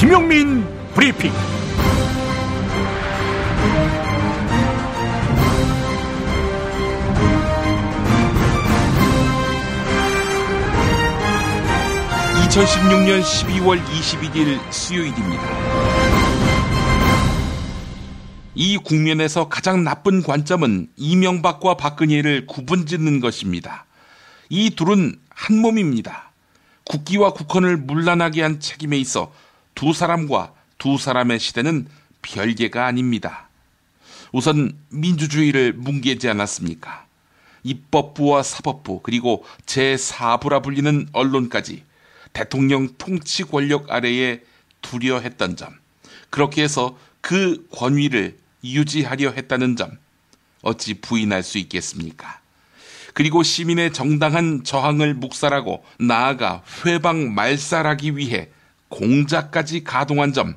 김용민 브리핑. (2016년 12월 21일) 수요일입니다. 이 국면에서 가장 나쁜 관점은 이명박과 박근혜를 구분짓는 것입니다. 이 둘은 한 몸입니다. 국기와 국헌을 문란하게 한 책임에 있어 두 사람과 두 사람의 시대는 별개가 아닙니다. 우선 민주주의를 뭉개지 않았습니까? 입법부와 사법부 그리고 제4부라 불리는 언론까지 대통령 통치 권력 아래에 두려 했던 점, 그렇게 해서 그 권위를 유지하려 했다는 점 어찌 부인할 수 있겠습니까? 그리고 시민의 정당한 저항을 묵살하고 나아가 회방 말살하기 위해 공작까지 가동한 점,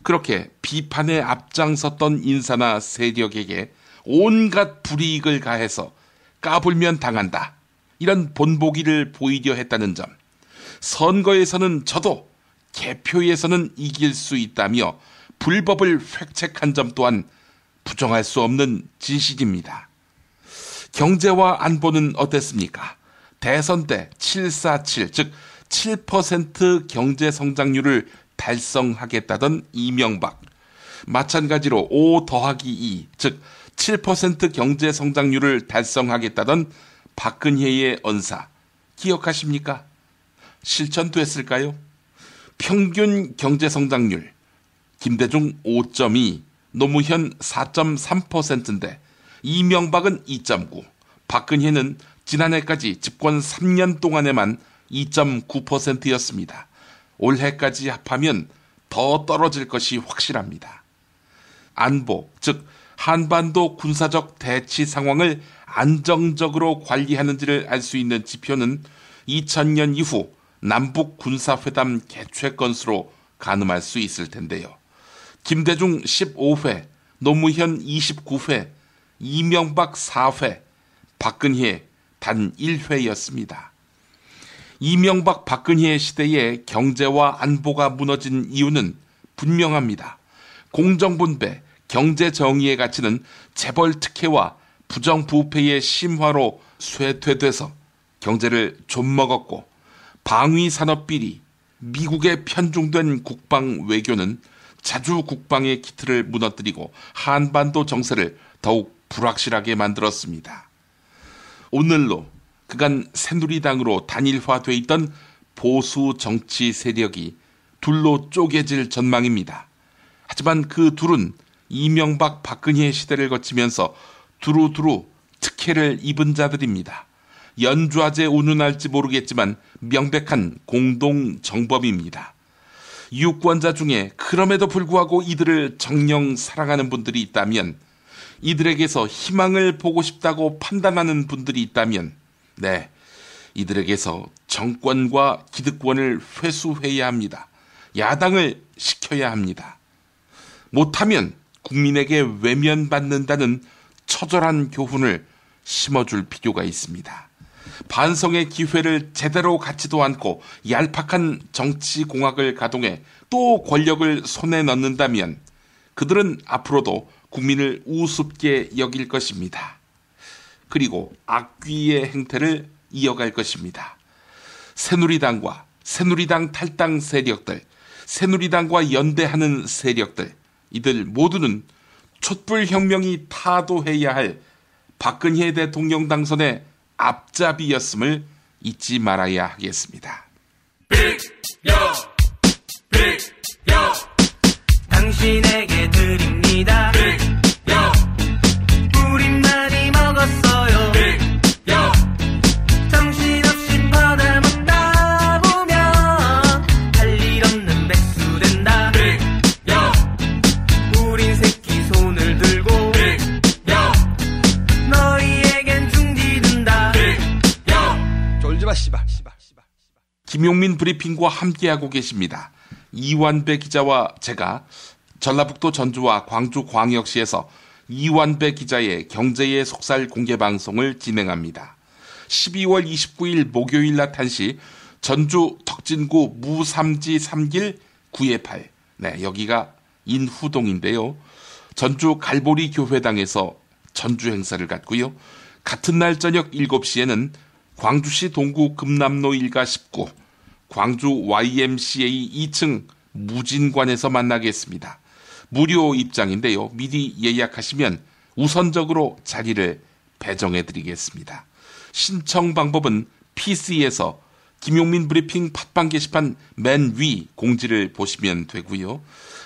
그렇게 비판에 앞장섰던 인사나 세력에게 온갖 불이익을 가해서 까불면 당한다, 이런 본보기를 보이려 했다는 점, 선거에서는 져도 개표에서는 이길 수 있다며 불법을 획책한 점 또한 부정할 수 없는 진실입니다. 경제와 안보는 어땠습니까? 대선 때 747, 즉 7% 경제 성장률을 달성하겠다던 이명박, 마찬가지로 5 더하기 2, 즉 7% 경제 성장률을 달성하겠다던 박근혜의 언사 기억하십니까? 실천됐을까요? 평균 경제 성장률 김대중 5.2, 노무현 4.3%인데 이명박은 2.9, 박근혜는 지난해까지 집권 3년 동안에만 2.9%였습니다. 올해까지 합하면 더 떨어질 것이 확실합니다. 안보, 즉 한반도 군사적 대치 상황을 안정적으로 관리하는지를 알 수 있는 지표는 2000년 이후 남북 군사회담 개최 건수로 가늠할 수 있을 텐데요. 김대중 15회, 노무현 29회, 이명박 4회, 박근혜 단 1회였습니다. 이명박 박근혜 시대의 경제와 안보가 무너진 이유는 분명합니다. 공정분배, 경제정의의 가치는 재벌 특혜와 부정부패의 심화로 쇠퇴돼서 경제를 좀먹었고, 방위산업비리, 미국에 편중된 국방 외교는 자주 국방의 기틀을 무너뜨리고 한반도 정세를 더욱 불확실하게 만들었습니다. 오늘로 그간 새누리당으로 단일화돼 있던 보수 정치 세력이 둘로 쪼개질 전망입니다. 하지만 그 둘은 이명박 박근혜 시대를 거치면서 두루두루 특혜를 입은 자들입니다. 연좌제 운운할지 모르겠지만 명백한 공동 정범입니다. 유권자 중에 그럼에도 불구하고 이들을 정녕 사랑하는 분들이 있다면, 이들에게서 희망을 보고 싶다고 판단하는 분들이 있다면, 네, 이들에게서 정권과 기득권을 회수해야 합니다. 야당을 시켜야 합니다. 못하면 국민에게 외면받는다는 처절한 교훈을 심어줄 필요가 있습니다. 반성의 기회를 제대로 갖지도 않고 얄팍한 정치공학을 가동해 또 권력을 손에 넣는다면 그들은 앞으로도 국민을 우습게 여길 것입니다. 그리고 악귀의 행태를 이어갈 것입니다. 새누리당과 새누리당 탈당 세력들, 새누리당과 연대하는 세력들, 이들 모두는 촛불혁명이 타도해야 할 박근혜 대통령 당선의 앞잡이였음을 잊지 말아야 하겠습니다. 빅여 당신에게 드립니다. 빅여 우린 많이 먹었어요. 빅여 정신없이 받아먹다 보면 할 일 없는 백수 된다. 빅여 우린 새끼 손을 들고 빅여 너희에겐 중지된다. 빅여 졸지 마 씨발. 김용민 브리핑과 함께하고 계십니다. 이완배 기자와 제가 전라북도 전주와 광주 광역시에서 이완배 기자의 경제의 속살 공개 방송을 진행합니다. 12월 29일 목요일 낮 1시 전주 덕진구 무삼지 3길 928. 네, 여기가 인후동인데요. 전주 갈보리 교회당에서 전주 행사를 갖고요. 같은 날 저녁 7시에는 광주시 동구 금남로 1가 19, 광주 YMCA 2층 무진관에서 만나겠습니다. 무료 입장인데요. 미리 예약하시면 우선적으로 자리를 배정해드리겠습니다. 신청 방법은 PC에서 김용민 브리핑 팟빵 게시판 맨 위 공지를 보시면 되고요.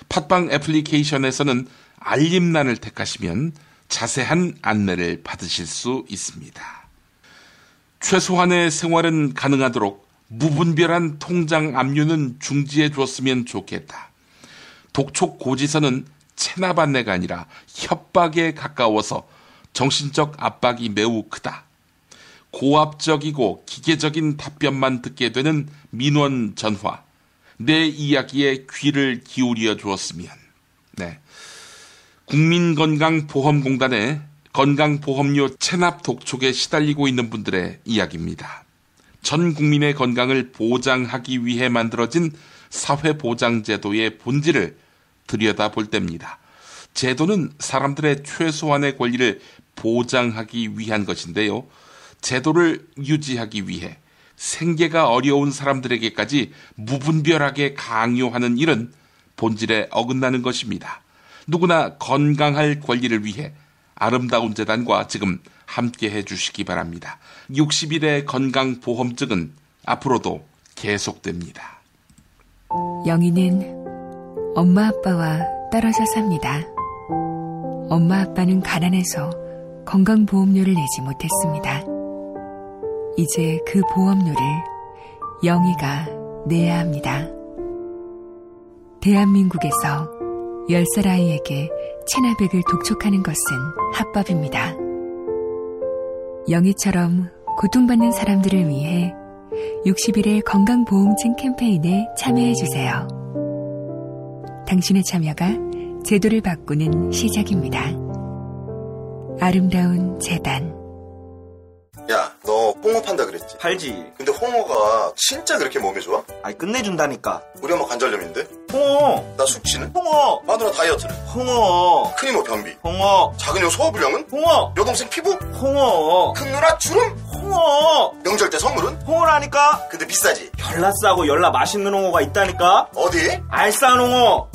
팟빵 애플리케이션에서는 알림란을 택하시면 자세한 안내를 받으실 수 있습니다. 최소한의 생활은 가능하도록 무분별한 통장 압류는 중지해 주었으면 좋겠다. 독촉 고지서는 체납 안내가 아니라 협박에 가까워서 정신적 압박이 매우 크다. 고압적이고 기계적인 답변만 듣게 되는 민원 전화. 내 이야기에 귀를 기울여 주었으면. 네. 국민건강보험공단의 건강보험료 체납 독촉에 시달리고 있는 분들의 이야기입니다. 전 국민의 건강을 보장하기 위해 만들어진 사회보장제도의 본질을 들여다볼 때입니다. 제도는 사람들의 최소한의 권리를 보장하기 위한 것인데요. 제도를 유지하기 위해 생계가 어려운 사람들에게까지 무분별하게 강요하는 일은 본질에 어긋나는 것입니다. 누구나 건강할 권리를 위해 아름다운 재단과 지금 함께 해주시기 바랍니다. 60일의 건강보험증은 앞으로도 계속됩니다. 영희는 엄마 아빠와 떨어져 삽니다. 엄마 아빠는 가난해서 건강보험료를 내지 못했습니다. 이제 그 보험료를 영희가 내야 합니다. 대한민국에서 10살 아이에게 체납액을 독촉하는 것은 합법입니다. 영희처럼 고통받는 사람들을 위해 60일의 건강보험증 캠페인에 참여해주세요. 당신의 참여가 제도를 바꾸는 시작입니다. 아름다운 재단. 야, 너 홍어 판다 그랬지? 팔지. 근데 홍어가 진짜 그렇게 몸에 좋아? 아니 끝내준다니까. 우리 엄마 관절염인데? 홍어. 나 숙취는? 홍어. 마누라 다이어트는? 홍어. 큰이모 변비? 홍어. 작은 형 소화불량은? 홍어. 여동생 피부? 홍어. 큰 누나 주름? 홍어. 명절 때 선물은? 홍어라니까. 근데 비싸지? 열라 싸고 열라 맛있는 홍어가 있다니까. 어디? 알싸한 홍어.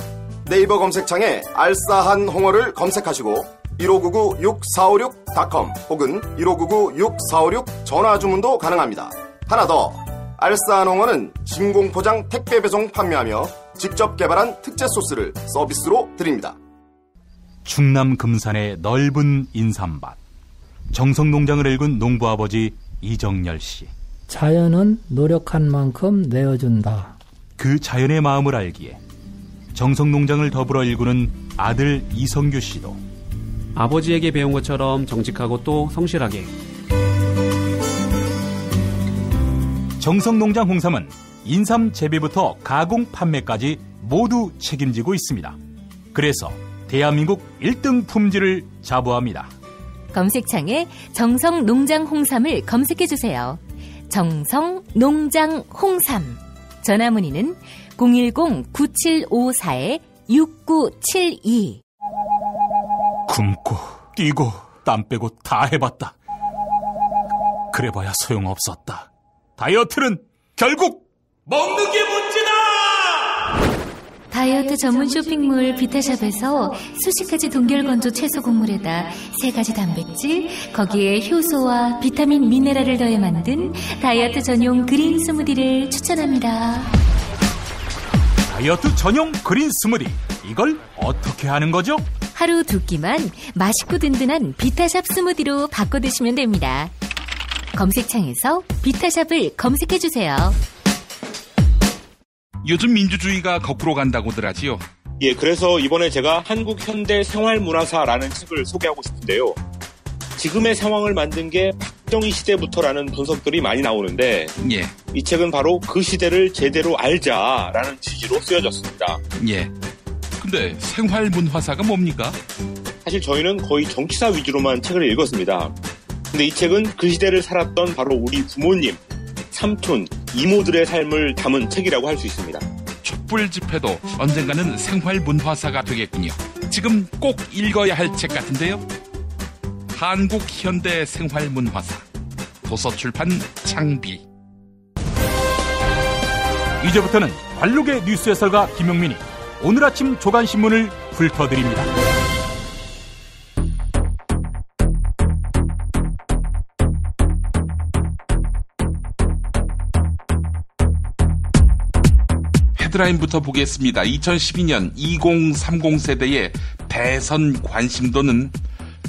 네이버 검색창에 알싸한 홍어를 검색하시고 1599-6456.com 혹은 1599-6456 전화주문도 가능합니다. 하나 더, 알싸한 홍어는 진공포장 택배 배송 판매하며 직접 개발한 특제 소스를 서비스로 드립니다. 충남 금산의 넓은 인삼밭, 정성농장을 일군 농부아버지 이정열 씨. 자연은 노력한 만큼 내어준다. 그 자연의 마음을 알기에 정성농장을 더불어 일구는 아들 이성규 씨도 아버지에게 배운 것처럼 정직하고 또 성실하게. 정성농장 홍삼은 인삼 재배부터 가공 판매까지 모두 책임지고 있습니다. 그래서 대한민국 1등 품질을 자부합니다. 검색창에 정성농장 홍삼을 검색해주세요. 정성농장 홍삼. 전화문의는 010-9754-6972. 굶고 뛰고 땀 빼고 다 해봤다. 그래봐야 소용없었다. 다이어트는 결국 먹는 게 문제다. 다이어트 전문 쇼핑몰 비타샵에서 수십 가지 동결건조 채소 곡물에다 3가지 단백질, 거기에 효소와 비타민, 미네랄을 더해 만든 다이어트 전용 그린 스무디를 추천합니다. 다이어트 전용 그린 스무디, 이걸 어떻게 하는 거죠? 하루 2끼만 맛있고 든든한 비타샵 스무디로 바꿔 드시면 됩니다. 검색창에서 비타샵을 검색해주세요. 요즘 민주주의가 거꾸로 간다고들 하지요. 예, 그래서 이번에 제가 한국 현대 생활문화사라는 책을 소개하고 싶은데요. 지금의 상황을 만든 게 박정희 시대부터라는 분석들이 많이 나오는데, 예. 이 책은 바로 그 시대를 제대로 알자라는 취지로 쓰여졌습니다. 예. 근데 생활문화사가 뭡니까? 사실 저희는 거의 정치사 위주로만 책을 읽었습니다. 근데 이 책은 그 시대를 살았던 바로 우리 부모님, 삼촌, 이모들의 삶을 담은 책이라고 할 수 있습니다. 촛불 집회도 언젠가는 생활문화사가 되겠군요. 지금 꼭 읽어야 할 책 같은데요. 한국 현대 생활문화사, 도서출판 창비. 이제부터는 관록의 뉴스 해설가 김용민이 오늘 아침 조간신문을 훑어드립니다. 헤드라인부터 보겠습니다. 2012년 2030 세대의 대선 관심도는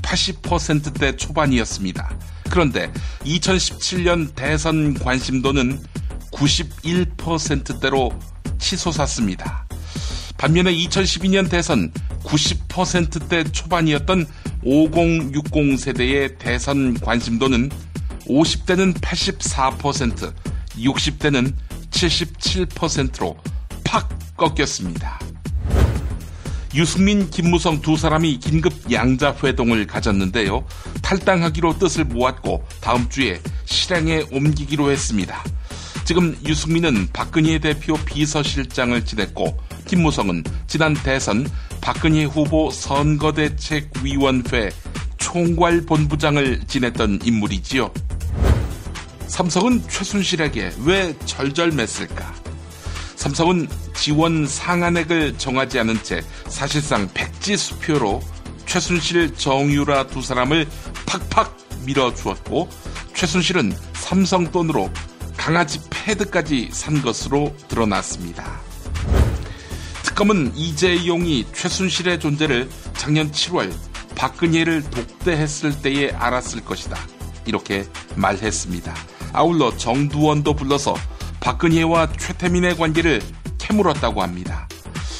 80%대 초반이었습니다. 그런데 2017년 대선 관심도는 91%대로 치솟았습니다. 반면에 2012년 대선 90%대 초반이었던 5060 세대의 대선 관심도는 50대는 84%, 60대는 77%로 팍 꺾였습니다. 유승민, 김무성 두 사람이 긴급 양자회동을 가졌는데요. 탈당하기로 뜻을 모았고 다음 주에 실행에 옮기기로 했습니다. 지금 유승민은 박근혜 대표 비서실장을 지냈고 김무성은 지난 대선 박근혜 후보 선거대책위원회 총괄본부장을 지냈던 인물이지요. 삼성은 최순실에게 왜 절절맸을까? 삼성은 지원 상한액을 정하지 않은 채 사실상 백지수표로 최순실, 정유라 두 사람을 팍팍 밀어주었고 최순실은 삼성 돈으로 강아지 패드까지 산 것으로 드러났습니다. 특검은 이재용이 최순실의 존재를 작년 7월 박근혜를 독대했을 때에 알았을 것이다. 이렇게 말했습니다. 아울러 정두원도 불러서 박근혜와 최태민의 관계를 캐물었다고 합니다.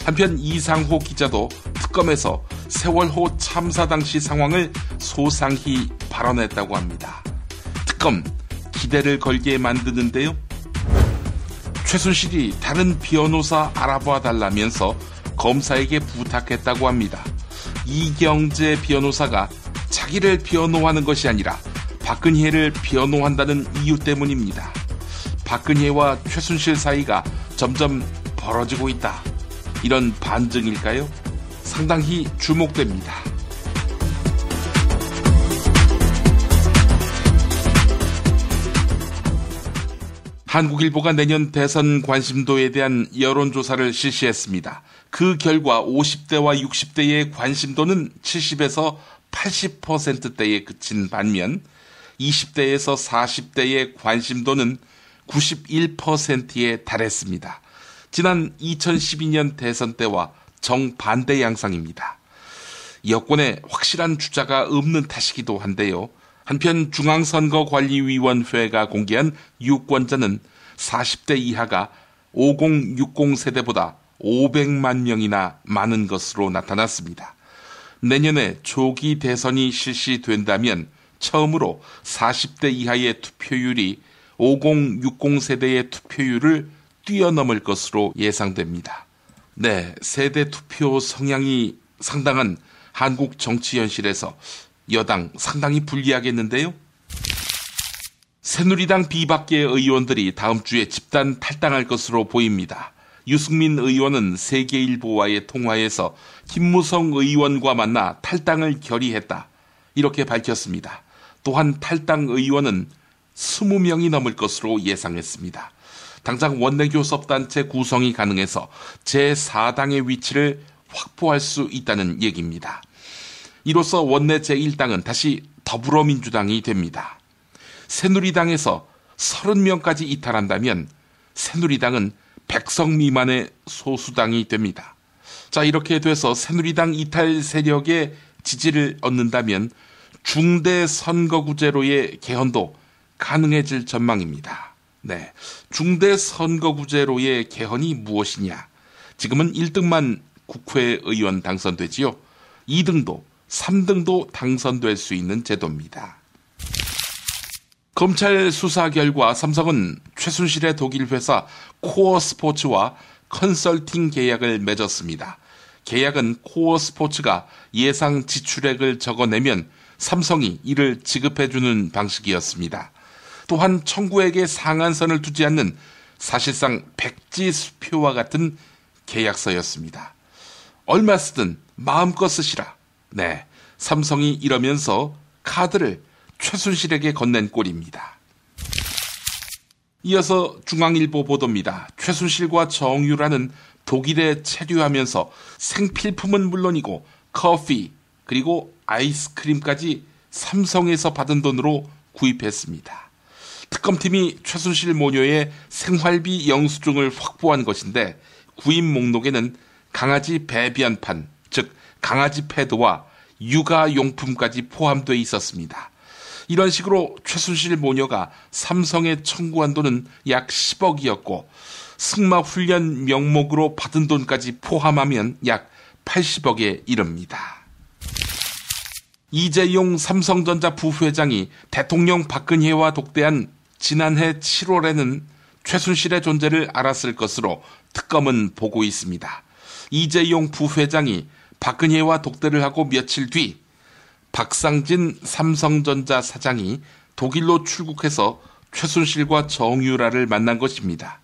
한편 이상호 기자도 특검에서 세월호 참사 당시 상황을 소상히 발언했다고 합니다. 특검 기대를 걸게 만드는데요. 최순실이 다른 변호사 알아봐 달라면서 검사에게 부탁했다고 합니다. 이경재 변호사가 자기를 변호하는 것이 아니라 박근혜를 변호한다는 이유 때문입니다. 박근혜와 최순실 사이가 점점 벌어지고 있다. 이런 반증일까요? 상당히 주목됩니다. 한국일보가 내년 대선 관심도에 대한 여론조사를 실시했습니다. 그 결과 50대와 60대의 관심도는 70에서 80%대에 그친 반면 20대에서 40대의 관심도는 91%에 달했습니다. 지난 2012년 대선 때와 정반대 양상입니다. 여권에 확실한 주자가 없는 탓이기도 한데요. 한편 중앙선거관리위원회가 공개한 유권자는 40대 이하가 5060 세대보다 500만 명이나 많은 것으로 나타났습니다. 내년에 조기 대선이 실시된다면 처음으로 40대 이하의 투표율이 5060 세대의 투표율을 뛰어넘을 것으로 예상됩니다. 네, 세대 투표 성향이 상당한 한국 정치 현실에서 여당 상당히 불리하겠는데요. 새누리당 비박계 의원들이 다음 주에 집단 탈당할 것으로 보입니다. 유승민 의원은 세계일보와의 통화에서 김무성 의원과 만나 탈당을 결의했다. 이렇게 밝혔습니다. 또한 탈당 의원은 20명이 넘을 것으로 예상했습니다. 당장 원내교섭단체 구성이 가능해서 제4당의 위치를 확보할 수 있다는 얘기입니다. 이로써 원내 제1당은 다시 더불어민주당이 됩니다. 새누리당에서 30명까지 이탈한다면 새누리당은 100석 미만의 소수당이 됩니다. 자, 이렇게 돼서 새누리당 이탈 세력의 지지를 얻는다면 중대 선거구제로의 개헌도 가능해질 전망입니다. 네, 중대 선거구제로의 개헌이 무엇이냐? 지금은 1등만 국회의원 당선되지요. 2등도 3등도 당선될 수 있는 제도입니다. 검찰 수사 결과 삼성은 최순실의 독일 회사 코어스포츠와 컨설팅 계약을 맺었습니다. 계약은 코어스포츠가 예상 지출액을 적어내면 삼성이 이를 지급해주는 방식이었습니다. 또한 청구액에 상한선을 두지 않는 사실상 백지수표와 같은 계약서였습니다. 얼마 쓰든 마음껏 쓰시라. 네, 삼성이 이러면서 카드를 최순실에게 건넨 꼴입니다. 이어서 중앙일보 보도입니다. 최순실과 정유라는 독일에 체류하면서 생필품은 물론이고 커피 그리고 아이스크림까지 삼성에서 받은 돈으로 구입했습니다. 특검팀이 최순실 모녀의 생활비 영수증을 확보한 것인데 구입 목록에는 강아지 배변판, 즉 강아지 패드와 육아용품까지 포함되어 있었습니다. 이런 식으로 최순실 모녀가 삼성에 청구한 돈은 약 10억이었고 승마훈련 명목으로 받은 돈까지 포함하면 약 80억에 이릅니다. 이재용 삼성전자 부회장이 대통령 박근혜와 독대한 지난해 7월에는 최순실의 존재를 알았을 것으로 특검은 보고 있습니다. 이재용 부회장이 박근혜와 독대를 하고 며칠 뒤 박상진 삼성전자 사장이 독일로 출국해서 최순실과 정유라를 만난 것입니다.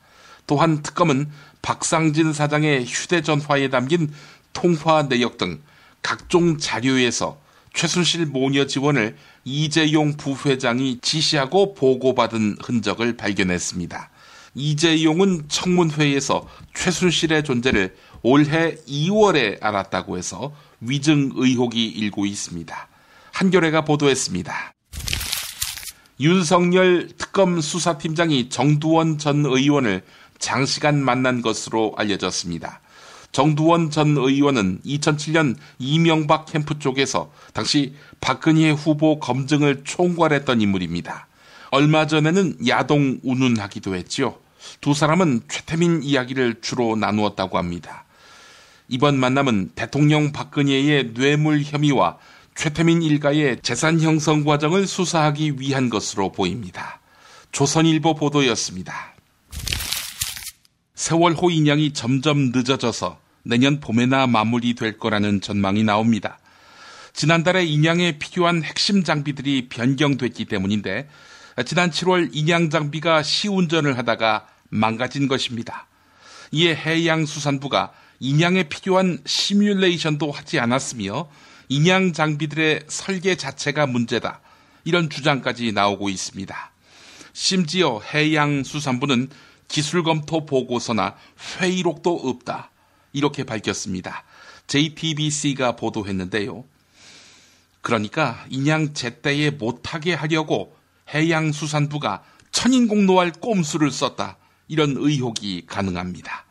또한 특검은 박상진 사장의 휴대전화에 담긴 통화 내역 등 각종 자료에서 최순실 모녀 지원을 이재용 부회장이 지시하고 보고받은 흔적을 발견했습니다. 이재용은 청문회에서 최순실의 존재를 올해 2월에 알았다고 해서 위증 의혹이 일고 있습니다. 한겨레가 보도했습니다. 윤석열 특검 수사팀장이 정두원 전 의원을 장시간 만난 것으로 알려졌습니다. 정두원 전 의원은 2007년 이명박 캠프 쪽에서 당시 박근혜 후보 검증을 총괄했던 인물입니다. 얼마 전에는 야동 운운하기도 했죠. 두 사람은 최태민 이야기를 주로 나누었다고 합니다. 이번 만남은 대통령 박근혜의 뇌물 혐의와 최태민 일가의 재산 형성 과정을 수사하기 위한 것으로 보입니다. 조선일보 보도였습니다. 세월호 인양이 점점 늦어져서 내년 봄에나 마무리될 거라는 전망이 나옵니다. 지난달에 인양에 필요한 핵심 장비들이 변경됐기 때문인데 지난 7월 인양 장비가 시운전을 하다가 망가진 것입니다. 이에 해양수산부가 인양에 필요한 시뮬레이션도 하지 않았으며 인양 장비들의 설계 자체가 문제다. 이런 주장까지 나오고 있습니다. 심지어 해양수산부는 기술 검토 보고서나 회의록도 없다. 이렇게 밝혔습니다. JTBC가 보도했는데요. 그러니까 인양 제때에 못하게 하려고 해양수산부가 천인공노할 꼼수를 썼다. 이런 의혹이 가능합니다.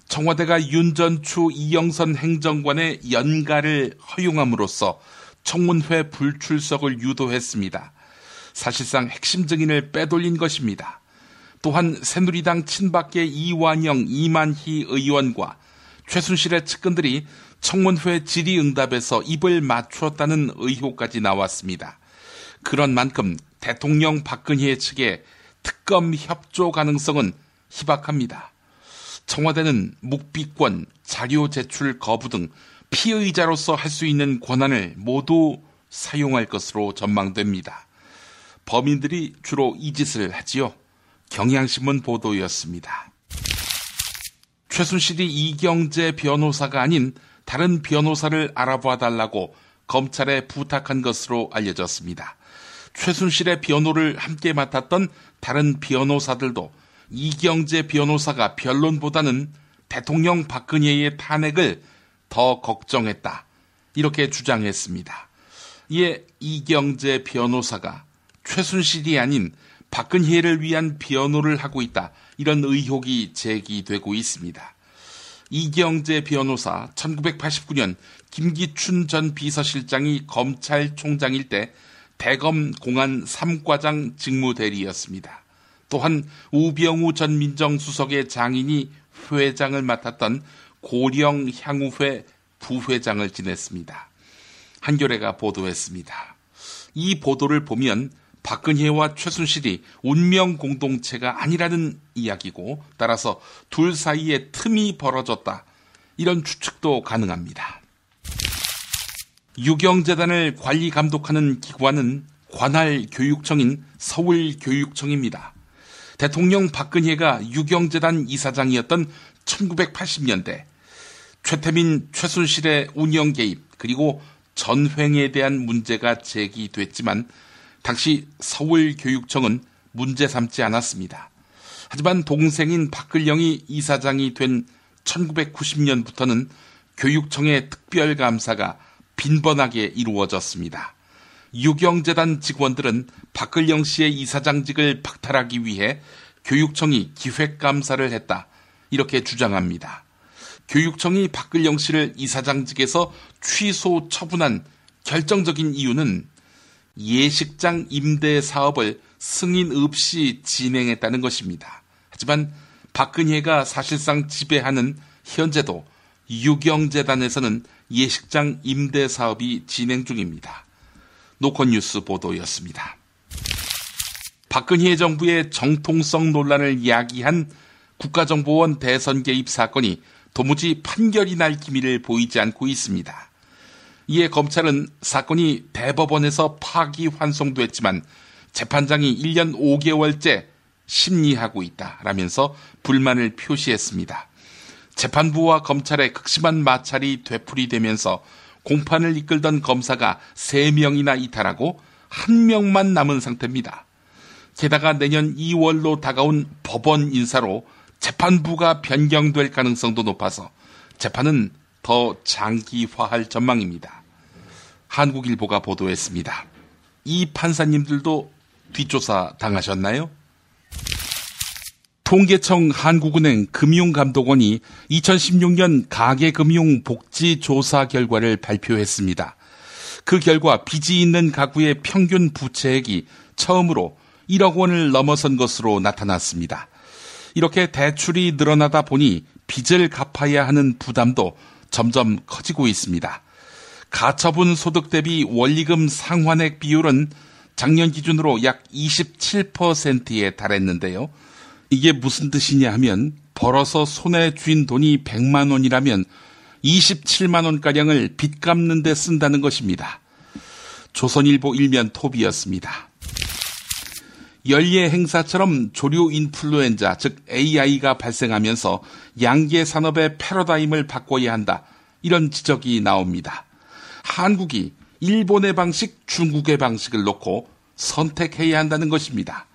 청와대가 윤전추 이영선 행정관의 연가를 허용함으로써 청문회 불출석을 유도했습니다. 사실상 핵심 증인을 빼돌린 것입니다. 또한 새누리당 친박계 이완영, 이만희 의원과 최순실의 측근들이 청문회 질의응답에서 입을 맞추었다는 의혹까지 나왔습니다. 그런 만큼 대통령 박근혜 측의 특검 협조 가능성은 희박합니다. 청와대는 묵비권, 자료 제출 거부 등 피의자로서 할 수 있는 권한을 모두 사용할 것으로 전망됩니다. 범인들이 주로 이 짓을 하지요. 경향신문 보도였습니다. 최순실이 이경재 변호사가 아닌 다른 변호사를 알아봐달라고 검찰에 부탁한 것으로 알려졌습니다. 최순실의 변호를 함께 맡았던 다른 변호사들도 이경재 변호사가 변론보다는 대통령 박근혜의 탄핵을 더 걱정했다. 이렇게 주장했습니다. 이에 이경재 변호사가 최순실이 아닌 박근혜를 위한 변호를 하고 있다. 이런 의혹이 제기되고 있습니다. 이경재 변호사 1989년 김기춘 전 비서실장이 검찰총장일 때 대검 공안 3과장 직무대리였습니다. 또한 우병우 전 민정수석의 장인이 회장을 맡았던 고령향후회 부회장을 지냈습니다. 한겨레가 보도했습니다. 이 보도를 보면 박근혜와 최순실이 운명 공동체가 아니라는 이야기고 따라서 둘 사이에 틈이 벌어졌다. 이런 추측도 가능합니다. 유경재단을 관리 감독하는 기관은 관할 교육청인 서울교육청입니다. 대통령 박근혜가 유경재단 이사장이었던 1980년대 최태민, 최순실의 운영 개입 그리고 전횡에 대한 문제가 제기됐지만 당시 서울교육청은 문제 삼지 않았습니다. 하지만 동생인 박근영이 이사장이 된 1990년부터는 교육청의 특별감사가 빈번하게 이루어졌습니다. 유경재단 직원들은 박근영 씨의 이사장직을 박탈하기 위해 교육청이 기획감사를 했다, 이렇게 주장합니다. 교육청이 박근영 씨를 이사장직에서 취소 처분한 결정적인 이유는 예식장 임대 사업을 승인 없이 진행했다는 것입니다. 하지만 박근혜가 사실상 지배하는 현재도 유경재단에서는 예식장 임대 사업이 진행 중입니다. 노컷뉴스 보도였습니다. 박근혜 정부의 정통성 논란을 야기한 국가정보원 대선 개입 사건이 도무지 판결이 날 기미를 보이지 않고 있습니다. 이에 검찰은 사건이 대법원에서 파기환송됐지만 재판장이 1년 5개월째 심리하고 있다라면서 불만을 표시했습니다. 재판부와 검찰의 극심한 마찰이 되풀이되면서 공판을 이끌던 검사가 3명이나 이탈하고 1명만 남은 상태입니다. 게다가 내년 2월로 다가온 법원 인사로 재판부가 변경될 가능성도 높아서 재판은 더 장기화할 전망입니다. 한국일보가 보도했습니다. 이 판사님들도 뒷조사 당하셨나요? 통계청, 한국은행, 금융감독원이 2016년 가계금융복지조사 결과를 발표했습니다. 그 결과 빚이 있는 가구의 평균 부채액이 처음으로 1억 원을 넘어선 것으로 나타났습니다. 이렇게 대출이 늘어나다 보니 빚을 갚아야 하는 부담도 점점 커지고 있습니다. 가처분 소득 대비 원리금 상환액 비율은 작년 기준으로 약 27%에 달했는데요. 이게 무슨 뜻이냐 하면 벌어서 손에 쥔 돈이 100만 원이라면 27만 원가량을 빚 갚는 데 쓴다는 것입니다. 조선일보 일면 톱이었습니다. 연례 행사처럼 조류 인플루엔자, 즉 AI가 발생하면서 양계 산업의 패러다임을 바꿔야 한다, 이런 지적이 나옵니다. 한국이 일본의 방식, 중국의 방식을 놓고 선택해야 한다는 것입니다.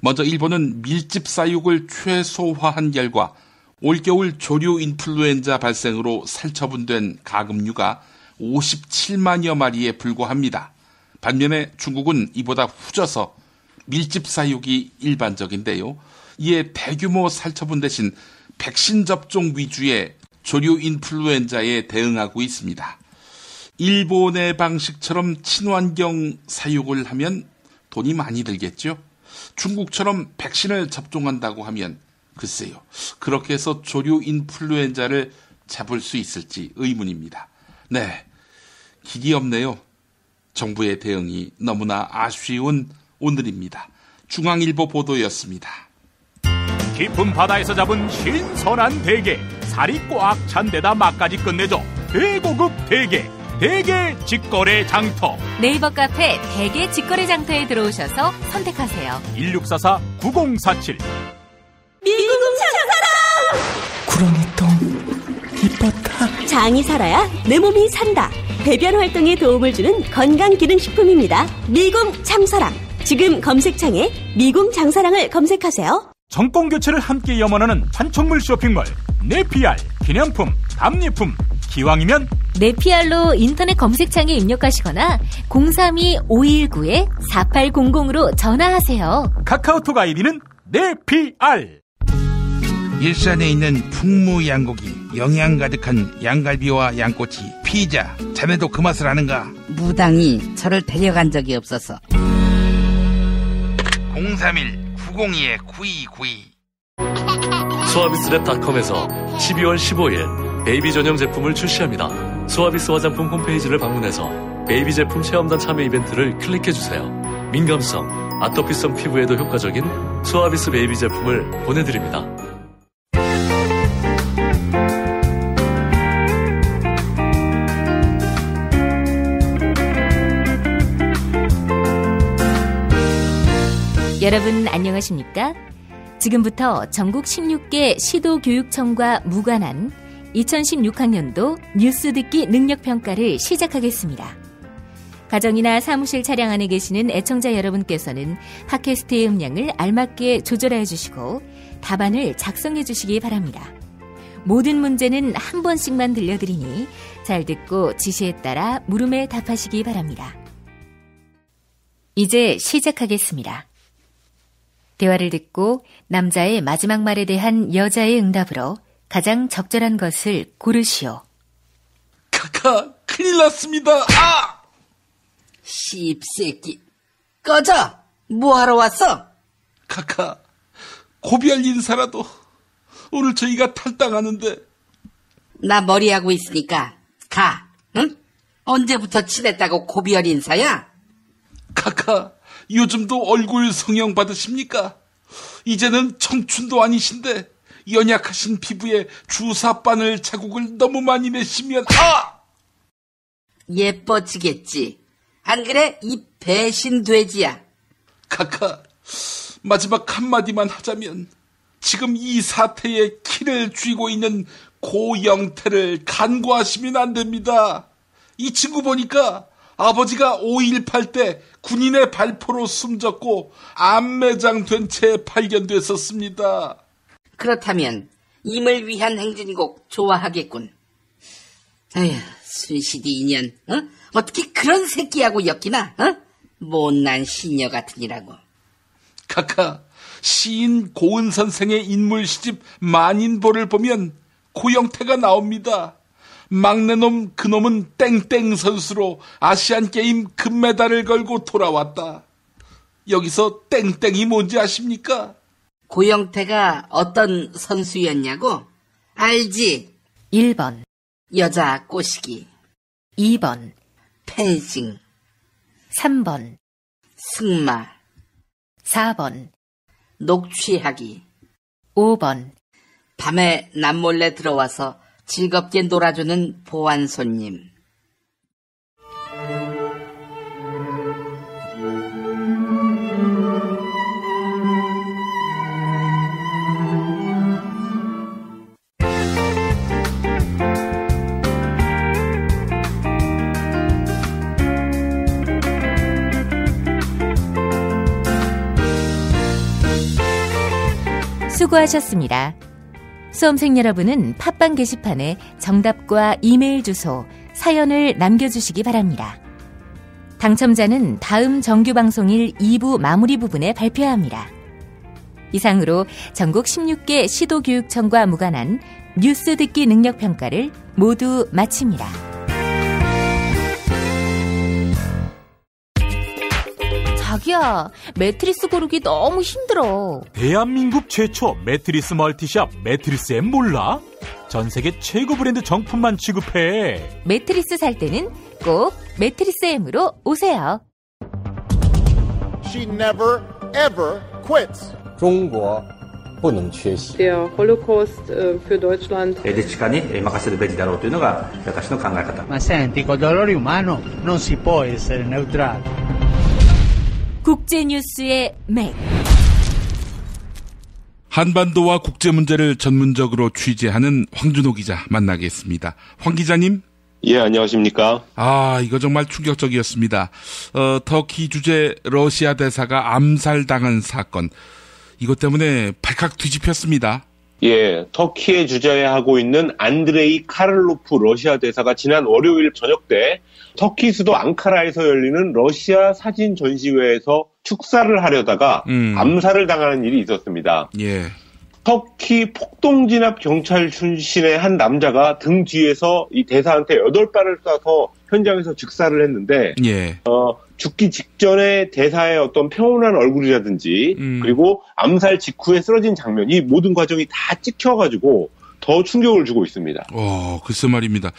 먼저 일본은 밀집 사육을 최소화한 결과 올겨울 조류 인플루엔자 발생으로 살처분된 가금류가 57만여 마리에 불과합니다. 반면에 중국은 이보다 후져서 밀집 사육이 일반적인데요. 이에 대규모 살처분 대신 백신 접종 위주의 조류 인플루엔자에 대응하고 있습니다. 일본의 방식처럼 친환경 사육을 하면 돈이 많이 들겠죠. 중국처럼 백신을 접종한다고 하면 글쎄요, 그렇게 해서 조류 인플루엔자를 잡을 수 있을지 의문입니다. 네, 길이 없네요. 정부의 대응이 너무나 아쉬운 오늘입니다. 중앙일보 보도였습니다. 깊은 바다에서 잡은 신선한 대게, 살이 꽉 찬 데다 맛까지 끝내줘. 대고급 대게, 대게 직거래 장터. 네이버 카페 대게 직거래 장터에 들어오셔서 선택하세요. 1644-9047. 미궁 장사랑! 구렁이똥 이뻤다. 장이 살아야 내 몸이 산다. 배변 활동에 도움을 주는 건강기능식품입니다. 미궁 장사랑. 지금 검색창에 미궁 장사랑을 검색하세요. 정권교체를 함께 염원하는 판촉물 쇼핑몰 네피알. 기념품, 답례품, 기왕이면 네피알로 인터넷 검색창에 입력하시거나 032-519-4800으로 전화하세요. 카카오톡 아이디는 네피알. 일산에 있는 풍무양고기, 영양 가득한 양갈비와 양꼬치, 피자, 자네도 그 맛을 아는가? 무당이 저를 데려간 적이 없어서. 031-902-9292. 수아비스랩닷컴에서 12월 15일 베이비 전용 제품을 출시합니다. 수아비스 화장품 홈페이지를 방문해서 베이비 제품 체험단 참여 이벤트를 클릭해주세요. 민감성, 아토피성 피부에도 효과적인 수아비스 베이비 제품을 보내드립니다. 여러분 안녕하십니까? 지금부터 전국 16개 시도교육청과 무관한 2016학년도 뉴스 듣기 능력평가를 시작하겠습니다. 가정이나 사무실 차량 안에 계시는 애청자 여러분께서는 팟캐스트의 음량을 알맞게 조절해 주시고 답안을 작성해 주시기 바랍니다. 모든 문제는 한 번씩만 들려드리니 잘 듣고 지시에 따라 물음에 답하시기 바랍니다. 이제 시작하겠습니다. 대화를 듣고 남자의 마지막 말에 대한 여자의 응답으로 가장 적절한 것을 고르시오. 카카, 큰일 났습니다. 아! 씹새끼, 꺼져! 뭐하러 왔어? 카카, 고별 인사라도 오늘 저희가 탈당하는데. 나 머리하고 있으니까 가, 응? 언제부터 친했다고 고별 인사야? 카카, 요즘도 얼굴 성형 받으십니까? 이제는 청춘도 아니신데 연약하신 피부에 주사바늘 자국을 너무 많이 내시면 예뻐지겠지. 안 그래? 이 배신 돼지야. 카카, 마지막 한마디만 하자면 지금 이 사태에 키를 쥐고 있는 고영태를 간과하시면 안 됩니다. 이 친구 보니까 아버지가 5.18 때 군인의 발포로 숨졌고 암매장된 채 발견됐었습니다. 그렇다면 임을 위한 행진곡 좋아하겠군. 아휴, 순시디 인연, 어? 어떻게 그런 새끼하고 엮이나? 어? 못난 시녀 같으니라고. 카카, 시인 고은 선생의 인물 시집 만인보를 보면 고영태가 나옵니다. 막내놈 그놈은 땡땡 선수로 아시안게임 금메달을 걸고 돌아왔다. 여기서 땡땡이 뭔지 아십니까? 고영태가 어떤 선수였냐고? 알지? 1번 여자 꼬시기, 2번 펜싱, 3번 승마, 4번 녹취하기, 5번 밤에 남몰래 들어와서 즐겁게 놀아주는 보안 손님. 수고하셨습니다. 수험생 여러분은 팟빵 게시판에 정답과 이메일 주소, 사연을 남겨주시기 바랍니다. 당첨자는 다음 정규방송일 2부 마무리 부분에 발표합니다. 이상으로 전국 16개 시도교육청과 무관한 뉴스 듣기 능력평가를 모두 마칩니다. 자기야, 매트리스 고르기 너무 힘들어. 대한민국 최초 매트리스 멀티샵 매트리스엠 몰라? 전세계 최고 브랜드 정품만 취급해. 매트리스 살 때는 꼭 매트리스엠으로 오세요. She never ever quits. 中国不能缺席。 Der Holocaust für Deutschland. 歴史家に任せるべきだろうというのが私の考え方。 Ma senti, col dolore umano non si può essere neutrali. 국제뉴스의 맥. 한반도와 국제 문제를 전문적으로 취재하는 황준호 기자 만나겠습니다. 황 기자님. 예, 안녕하십니까. 이거 정말 충격적이었습니다. 터키 주재 러시아 대사가 암살당한 사건. 이것 때문에 발칵 뒤집혔습니다. 예, 터키에 주재하고 있는 안드레이 카를로프 러시아 대사가 지난 월요일 저녁 때 터키 수도 앙카라에서 열리는 러시아 사진 전시회에서 축사를 하려다가 암살을 당하는 일이 있었습니다. 예. 터키 폭동진압 경찰 출신의 한 남자가 등 뒤에서 이 대사한테 8발을 쏴서 현장에서 즉사를 했는데, 예. 죽기 직전에 대사의 어떤 평온한 얼굴이라든지, 그리고 암살 직후에 쓰러진 장면, 이 모든 과정이 다 찍혀가지고 더 충격을 주고 있습니다. 글쎄 말입니다.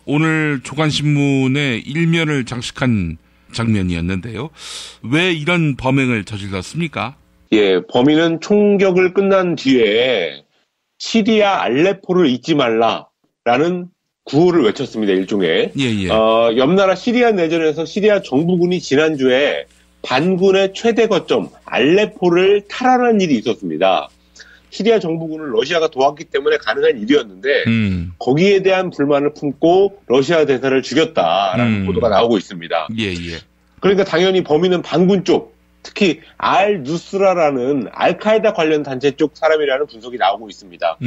오늘 조간신문의 일면을 장식한 장면이었는데요. 왜 이런 범행을 저질렀습니까? 예, 범인은 총격을 끝난 뒤에 시리아 알레포를 잊지 말라라는 구호를 외쳤습니다. 일종의. 예. 옆나라 시리아 내전에서 시리아 정부군이 지난주에 반군의 최대 거점 알레포를 탈환한 일이 있었습니다. 시리아 정부군을 러시아가 도왔기 때문에 가능한 일이었는데 거기에 대한 불만을 품고 러시아 대사를 죽였다라는 보도가 나오고 있습니다. 예. 그러니까 당연히 범인은 반군 쪽, 특히 알-누스라라는 알카에다 관련 단체 쪽 사람이라는 분석이 나오고 있습니다.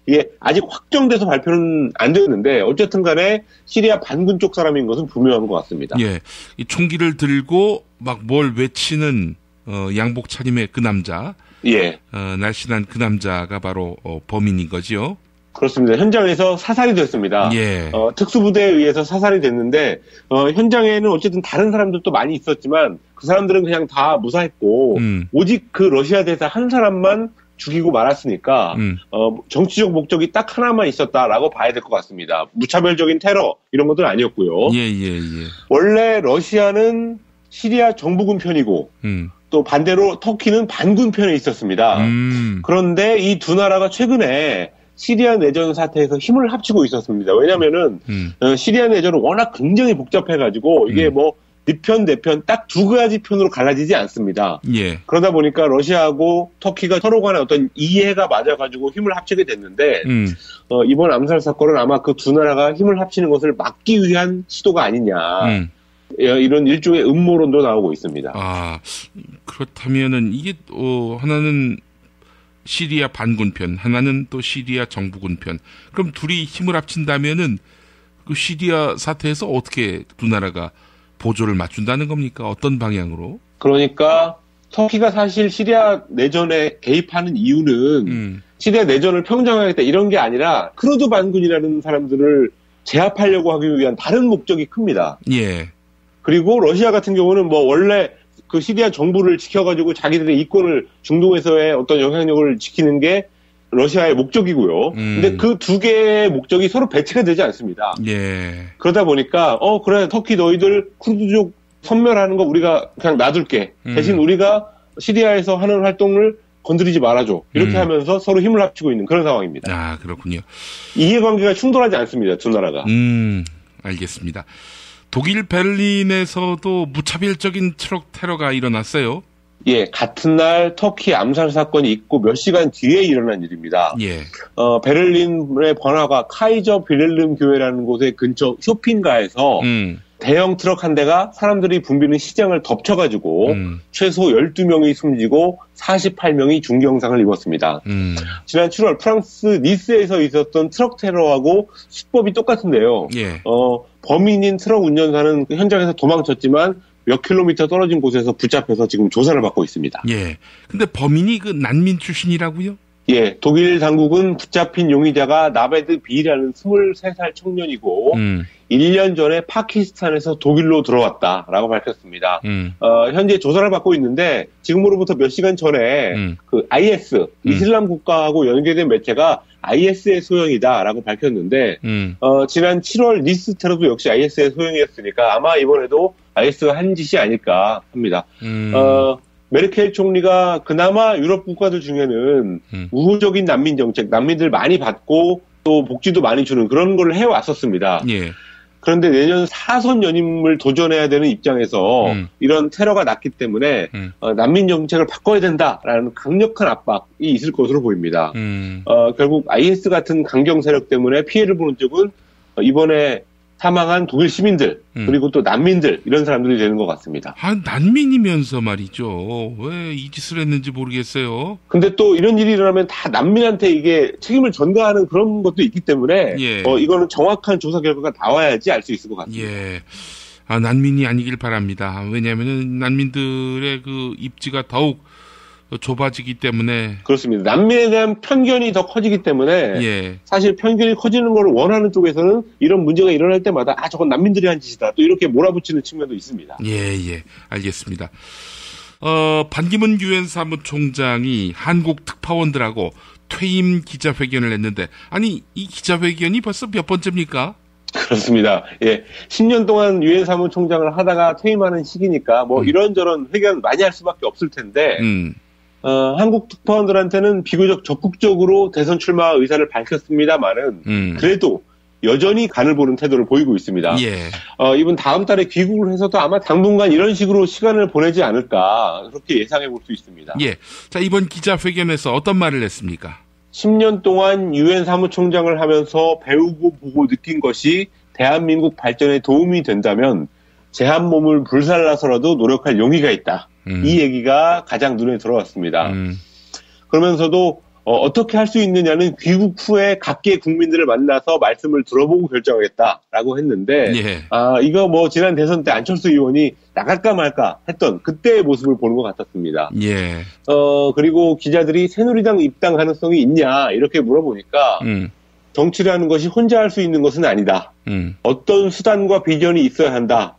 이게 아직 확정돼서 발표는 안 됐는데 어쨌든 간에 시리아 반군 쪽 사람인 것은 분명한 것 같습니다. 예, 이 총기를 들고 막 뭘 외치는 양복 차림의 그 남자, 예, 날씬한 그 남자가 바로 범인인 거지요. 그렇습니다. 현장에서 사살이 됐습니다. 예. 특수부대에 의해서 사살이 됐는데 현장에는 어쨌든 다른 사람들도 많이 있었지만 그 사람들은 그냥 다 무사했고 오직 그 러시아 대사 한 사람만 죽이고 말았으니까 정치적 목적이 딱 하나만 있었다라고 봐야 될 것 같습니다. 무차별적인 테러 이런 것들은 아니었고요. 예. 원래 러시아는 시리아 정부군 편이고 또 반대로 터키는 반군 편에 있었습니다. 그런데 이 두 나라가 최근에 시리아 내전 사태에서 힘을 합치고 있었습니다. 왜냐면은 시리아 내전은 워낙 굉장히 복잡해가지고 이게 뭐 네 편, 내 편 딱 두 가지 편으로 갈라지지 않습니다. 예. 그러다 보니까 러시아하고 터키가 서로 간에 어떤 이해가 맞아가지고 힘을 합치게 됐는데 이번 암살 사건은 아마 그 두 나라가 힘을 합치는 것을 막기 위한 시도가 아니냐. 이런 일종의 음모론도 나오고 있습니다. 아, 그렇다면은 이게 하나는 시리아 반군 편, 하나는 또 시리아 정부군 편. 그럼 둘이 힘을 합친다면은 그 시리아 사태에서 어떻게 두 나라가 보조를 맞춘다는 겁니까? 어떤 방향으로? 그러니까 터키가 사실 시리아 내전에 개입하는 이유는 시리아 내전을 평정하겠다 이런 게 아니라 크루드 반군이라는 사람들을 제압하려고 하기 위한 다른 목적이 큽니다. 예. 그리고 러시아 같은 경우는 뭐 원래 그 시리아 정부를 지켜가지고 자기들의 이권을 중동에서의 어떤 영향력을 지키는 게 러시아의 목적이고요. 근데 그 두 개의 목적이 서로 배치가 되지 않습니다. 예. 그러다 보니까 그래 터키 너희들 쿠르드족 섬멸하는 거 우리가 그냥 놔둘게. 대신 우리가 시리아에서 하는 활동을 건드리지 말아줘. 이렇게 하면서 서로 힘을 합치고 있는 그런 상황입니다. 아, 그렇군요. 이해관계가 충돌하지 않습니다. 두 나라가. 알겠습니다. 독일 베를린에서도 무차별적인 트럭 테러가 일어났어요. 예, 같은 날 터키 암살 사건이 있고 몇 시간 뒤에 일어난 일입니다. 예. 베를린의 번화가 카이저 빌헬름 교회라는 곳의 근처 쇼핑가에서 대형 트럭 한 대가 사람들이 붐비는 시장을 덮쳐가지고 최소 12명이 숨지고 48명이 중경상을 입었습니다. 지난 7월 프랑스 니스에서 있었던 트럭 테러하고 수법이 똑같은데요. 예. 범인인 트럭 운전사는 현장에서 도망쳤지만 몇 킬로미터 떨어진 곳에서 붙잡혀서 지금 조사를 받고 있습니다. 예. 근데 범인이 그 난민 출신이라고요? 예. 독일 당국은 붙잡힌 용의자가 나베드 비라는 23살 청년이고 1년 전에 파키스탄에서 독일로 들어왔다라고 밝혔습니다. 현재 조사를 받고 있는데 지금으로부터 몇 시간 전에 그 IS 이슬람 국가하고 연계된 매체가 IS의 소형이다라고 밝혔는데 지난 7월 니스 테러도 역시 IS의 소형이었으니까 아마 이번에도 IS가 한 짓이 아닐까 합니다. 메르켈 총리가 그나마 유럽 국가들 중에는 우호적인 난민 정책, 난민들 많이 받고 또 복지도 많이 주는 그런 걸 해왔었습니다. 예. 그런데 내년 4선 연임을 도전해야 되는 입장에서 이런 테러가 났기 때문에 난민 정책을 바꿔야 된다라는 강력한 압박이 있을 것으로 보입니다. 결국 IS 같은 강경 세력 때문에 피해를 보는 쪽은 이번에 사망한 독일 시민들 그리고 또 난민들 이런 사람들이 되는 것 같습니다. 아, 난민이면서 말이죠. 왜 이 짓을 했는지 모르겠어요. 근데 또 이런 일이 일어나면 다 난민한테 이게 책임을 전가하는 그런 것도 있기 때문에 예. 이거는 정확한 조사 결과가 나와야지 알 수 있을 것 같습니다. 예. 아, 난민이 아니길 바랍니다. 왜냐하면 난민들의 그 입지가 더욱 좁아지기 때문에. 그렇습니다. 난민에 대한 편견이 더 커지기 때문에 예. 사실 편견이 커지는 걸 원하는 쪽에서는 이런 문제가 일어날 때마다 저건 난민들이 한 짓이다. 또 이렇게 몰아붙이는 측면도 있습니다. 예. 알겠습니다. 반기문 유엔 사무총장이 한국 특파원들하고 퇴임 기자회견을 했는데 아니 이 기자회견이 벌써 몇 번째입니까? 그렇습니다. 예. 10년 동안 유엔 사무총장을 하다가 퇴임하는 시기니까 뭐 이런저런 회견 많이 할 수밖에 없을 텐데 한국 특파원들한테는 비교적 적극적으로 대선 출마 의사를 밝혔습니다만은 그래도 여전히 간을 보는 태도를 보이고 있습니다. 예. 이번 다음 달에 귀국을 해서도 아마 당분간 이런 식으로 시간을 보내지 않을까 그렇게 예상해 볼 수 있습니다. 예. 자, 이번 기자회견에서 어떤 말을 했습니까? 10년 동안 유엔 사무총장을 하면서 배우고 보고 느낀 것이 대한민국 발전에 도움이 된다면 제 한 몸을 불살라서라도 노력할 용의가 있다. 이 얘기가 가장 눈에 들어왔습니다. 그러면서도 어떻게 할 수 있느냐는 귀국 후에 각계 국민들을 만나서 말씀을 들어보고 결정하겠다라고 했는데 예. 이거 뭐 지난 대선 때 안철수 의원이 나갈까 말까 했던 그때의 모습을 보는 것 같았습니다. 예. 그리고 기자들이 새누리당 입당 가능성이 있냐 이렇게 물어보니까 정치라는 것이 혼자 할 수 있는 것은 아니다. 어떤 수단과 비전이 있어야 한다.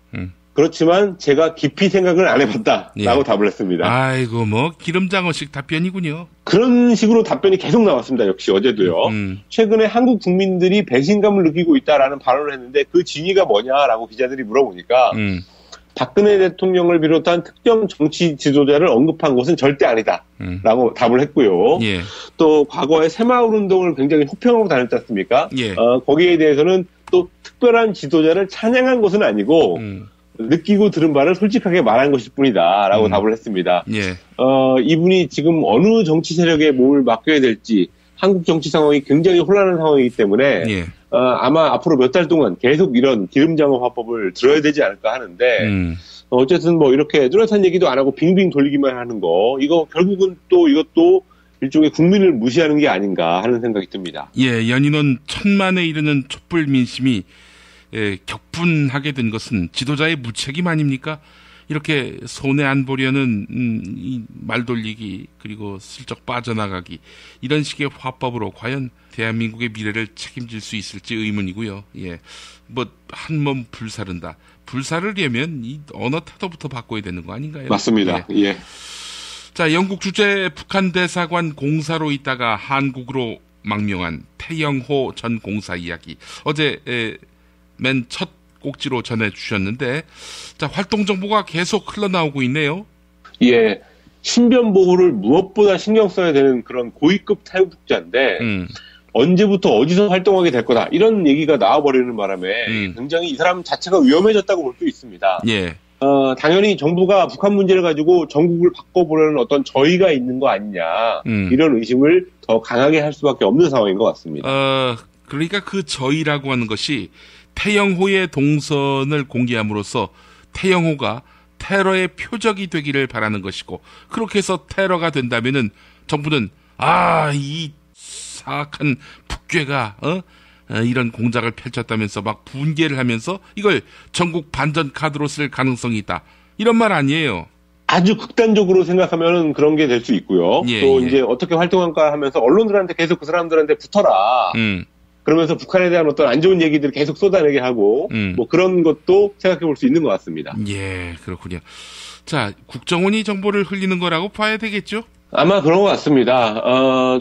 그렇지만 제가 깊이 생각을 안 해봤다라고 예. 답을 했습니다. 아이고 뭐 기름장어식 답변이군요. 그런 식으로 답변이 계속 나왔습니다. 역시 어제도요. 최근에 한국 국민들이 배신감을 느끼고 있다라는 발언을 했는데 그 진위가 뭐냐라고 기자들이 물어보니까 박근혜 대통령을 비롯한 특정 정치 지도자를 언급한 것은 절대 아니다라고 답을 했고요. 예. 또 과거에 새마을운동을 굉장히 호평하고 다녔지 않습니까? 예. 거기에 대해서는 또 특별한 지도자를 찬양한 것은 아니고 느끼고 들은 바를 솔직하게 말한 것일 뿐이다라고 답을 했습니다. 예. 이분이 지금 어느 정치 세력에 몸을 맡겨야 될지 한국 정치 상황이 굉장히 혼란한 상황이기 때문에 예. 아마 앞으로 몇 달 동안 계속 이런 기름장어 화법을 들어야 되지 않을까 하는데 어쨌든 뭐 이렇게 뚜렷한 얘기도 안 하고 빙빙 돌리기만 하는 거 이거 결국은 또 이것도 일종의 국민을 무시하는 게 아닌가 하는 생각이 듭니다. 예, 연인원 1000만에 이르는 촛불 민심이 격분하게 된 것은 지도자의 무책임 아닙니까? 이렇게 손해 안 보려는 이 말 돌리기 그리고 슬쩍 빠져나가기 이런 식의 화법으로 과연 대한민국의 미래를 책임질 수 있을지 의문이고요. 예, 뭐 한 몸 불사른다. 불사르려면 이 언어 태도부터 바꿔야 되는 거 아닌가요? 맞습니다. 예. 자, 영국 주재 북한 대사관 공사로 있다가 한국으로 망명한 태영호 전 공사 이야기 어제 맨 첫 꼭지로 전해주셨는데, 자, 활동 정보가 계속 흘러나오고 있네요. 예, 신변 보호를 무엇보다 신경 써야 되는 그런 고위급 탈북자인데 언제부터 어디서 활동하게 될 거다 이런 얘기가 나와버리는 바람에 굉장히 이 사람 자체가 위험해졌다고 볼 수 있습니다. 예. 당연히 정부가 북한 문제를 가지고 전국을 바꿔보려는 어떤 저희가 있는 거 아니냐 이런 의심을 더 강하게 할 수밖에 없는 상황인 것 같습니다. 그러니까 그 저희라고 하는 것이 태영호의 동선을 공개함으로써 태영호가 테러의 표적이 되기를 바라는 것이고, 그렇게 해서 테러가 된다면은 정부는 이 사악한 북괴가 이런 공작을 펼쳤다면서 막 분개를 하면서 이걸 전국 반전 카드로 쓸 가능성이 있다. 이런 말 아니에요. 아주 극단적으로 생각하면 그런 게 될 수 있고요. 예, 또 예. 이제 어떻게 활동할까 하면서 언론들한테 계속 그 사람들한테 붙어라. 그러면서 북한에 대한 어떤 안 좋은 얘기들을 계속 쏟아내게 하고 뭐 그런 것도 생각해 볼 수 있는 것 같습니다. 예, 그렇군요. 자, 국정원이 정보를 흘리는 거라고 봐야 되겠죠? 아마 그런 것 같습니다.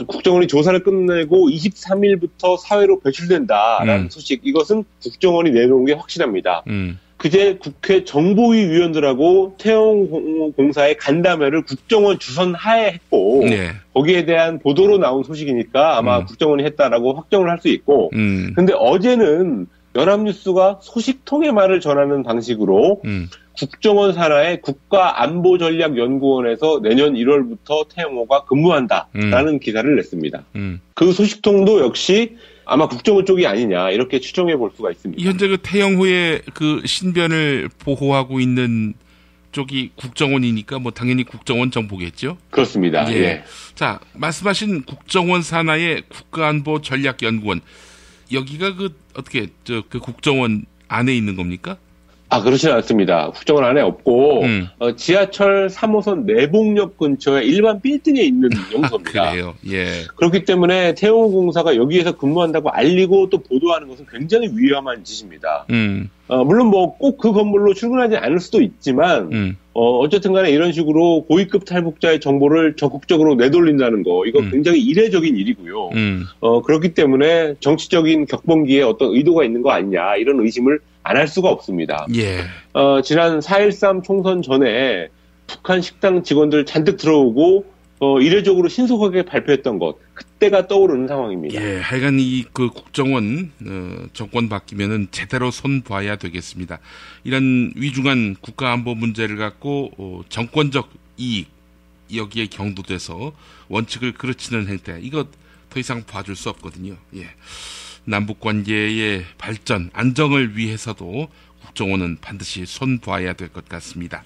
국정원이 조사를 끝내고 23일부터 사회로 배출된다라는 소식, 이것은 국정원이 내놓은 게 확실합니다. 그제 국회 정보위 위원들하고 태영 공사의 간담회를 국정원 주선 하에 했고 네. 거기에 대한 보도로 나온 소식이니까 아마 국정원이 했다라고 확정을 할 수 있고 근데 어제는 연합뉴스가 소식통의 말을 전하는 방식으로 국정원 산하의 국가안보전략연구원에서 내년 1월부터 태영호가 근무한다라는 기사를 냈습니다. 그 소식통도 역시 아마 국정원 쪽이 아니냐 이렇게 추정해 볼 수가 있습니다. 현재 그 태영호의 그 신변을 보호하고 있는 쪽이 국정원이니까 뭐 당연히 국정원 정보겠죠? 그렇습니다. 예. 자, 말씀하신 국정원 산하의 국가안보전략연구원, 여기가 그 어떻게 그 국정원 안에 있는 겁니까? 그렇지는 않습니다. 국정원 안에 없고 지하철 3호선 내복역 근처에 일반 빌딩에 있는 용소입니다. 그래요. 예. 그렇기 때문에 태영호 공사가 여기에서 근무한다고 알리고 또 보도하는 것은 굉장히 위험한 짓입니다. 물론 뭐 꼭 그 건물로 출근하지 않을 수도 있지만 어쨌든 간에 이런 식으로 고위급 탈북자의 정보를 적극적으로 내돌린다는 거, 이거 굉장히 이례적인 일이고요. 그렇기 때문에 정치적인 격번기에 어떤 의도가 있는 거 아니냐 이런 의심을 안 할 수가 없습니다. 예. 지난 4.13 총선 전에 북한 식당 직원들 잔뜩 들어오고 이례적으로 신속하게 발표했던 것, 그때가 떠오르는 상황입니다. 예, 하여간 그 국정원 정권 바뀌면은 제대로 손 봐야 되겠습니다. 이런 위중한 국가안보 문제를 갖고 정권적 이익 여기에 경도돼서 원칙을 그르치는 행태, 이거 더 이상 봐줄 수 없거든요. 예, 남북 관계의 발전, 안정을 위해서도 국정원은 반드시 손 봐야 될 것 같습니다.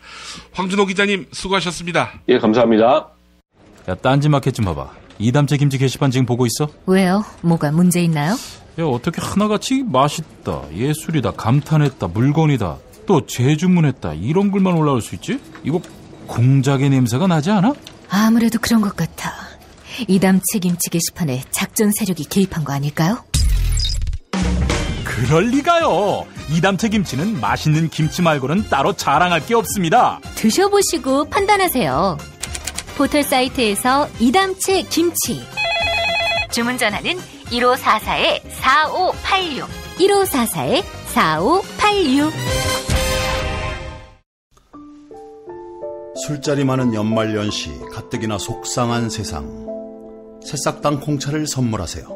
황준호 기자님 수고하셨습니다. 예, 감사합니다. 야, 딴지마켓 좀 봐봐. 이담채 김치 게시판 지금 보고 있어? 왜요? 뭐가 문제 있나요? 야, 어떻게 하나같이 맛있다, 예술이다, 감탄했다, 물건이다, 또 재주문했다, 이런 글만 올라올 수 있지? 이거 공작의 냄새가 나지 않아? 아무래도 그런 것 같아. 이담채 김치 게시판에 작전 세력이 개입한 거 아닐까요? 그럴 리가요. 이담채 김치는 맛있는 김치 말고는 따로 자랑할 게 없습니다. 드셔보시고 판단하세요. 포털 사이트에서 이담채 김치. 주문 전화는 1544-4586. 1544-4586. 술자리 많은 연말연시, 가뜩이나 속상한 세상. 새싹당 콩차를 선물하세요.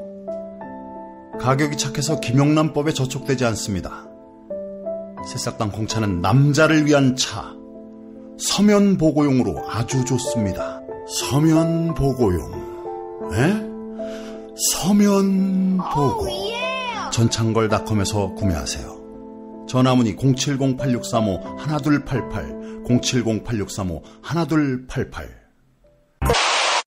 가격이 착해서 김영란법에 저촉되지 않습니다. 새싹당 콩차는 남자를 위한 차. 서면보고용으로 아주 좋습니다. 서면보고용. 에? 서면보고. 전창걸닷컴에서 구매하세요. 전화문의 070-8635-1288, 070-8635-1288.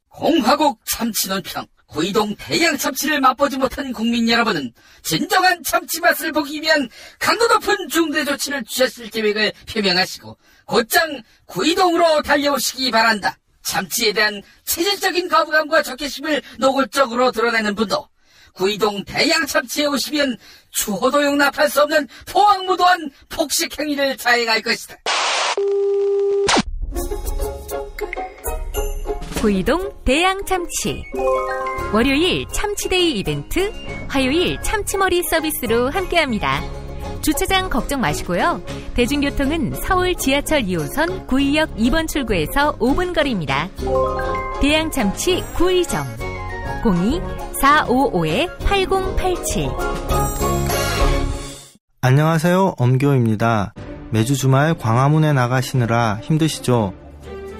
공화국 참치논평. 구이동 대양 참치를 맛보지 못한 국민 여러분은 진정한 참치 맛을 보기 위한 강도 높은 중대 조치를 취하실 계획을 표명하시고 곧장 구이동으로 달려오시기 바란다. 참치에 대한 체질적인 거부감과 적개심을 노골적으로 드러내는 분도 구이동 대양 참치에 오시면 추호도 용납할 수 없는 포악무도한 폭식 행위를 자행할 것이다. 구이동 대양참치. 월요일 참치데이 이벤트, 화요일 참치머리 서비스로 함께합니다. 주차장 걱정 마시고요. 대중교통은 서울 지하철 2호선 구의역 2번 출구에서 5분 거리입니다. 대양참치 구의점 02-455-8087. 안녕하세요, 엄교입니다. 매주 주말 광화문에 나가시느라 힘드시죠?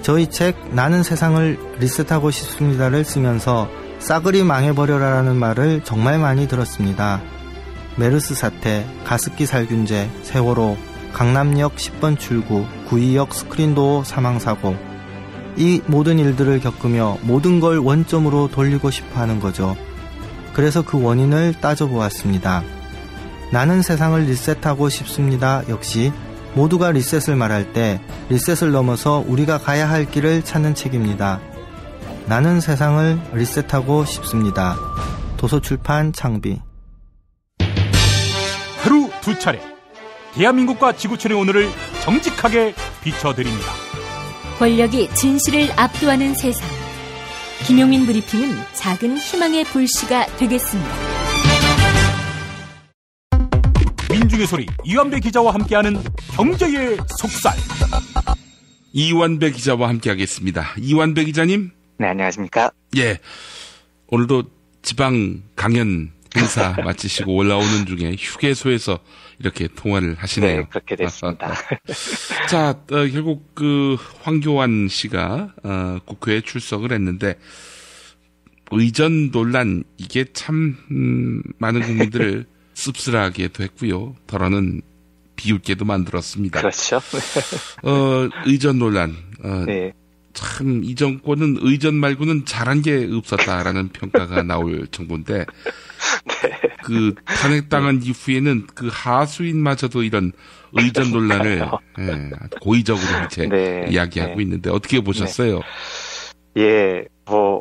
저희 책 나는 세상을 리셋하고 싶습니다를 쓰면서 싸그리 망해버려라라는 말을 정말 많이 들었습니다. 메르스 사태, 가습기 살균제, 세월호, 강남역 10번 출구, 구의역 스크린도어 사망사고, 이 모든 일들을 겪으며 모든 걸 원점으로 돌리고 싶어하는 거죠. 그래서 그 원인을 따져보았습니다. 나는 세상을 리셋하고 싶습니다 역시 모두가 리셋을 말할 때 리셋을 넘어서 우리가 가야 할 길을 찾는 책입니다. 나는 세상을 리셋하고 싶습니다. 도서출판 창비. 하루 두 차례 대한민국과 지구촌의 오늘을 정직하게 비춰드립니다. 권력이 진실을 압도하는 세상. 김용민 브리핑은 작은 희망의 불씨가 되겠습니다. 민중의 소리 이완배 기자와 함께하는 경제의 속살. 이완배 기자와 함께하겠습니다. 이완배 기자님. 네, 안녕하십니까. 예, 오늘도 지방 강연 행사 마치시고 올라오는 중에 휴게소에서 이렇게 통화를 하시네요. 네, 그렇게 됐습니다. 자, 결국 그 황교안 씨가 국회에 출석을 했는데 의전 논란, 이게 참 많은 국민들을 씁쓸하게도 했고요. 덜어는 비웃게도 만들었습니다. 그렇죠. 의전 논란. 네. 참 이 정권은 의전 말고는 잘한 게 없었다라는 평가가 나올 정도인데 네. 그 탄핵당한 이후에는 그 하수인마저도 이런 의전 논란을 고의적으로 이제 이야기하고 있는데 어떻게 보셨어요? 네. 예,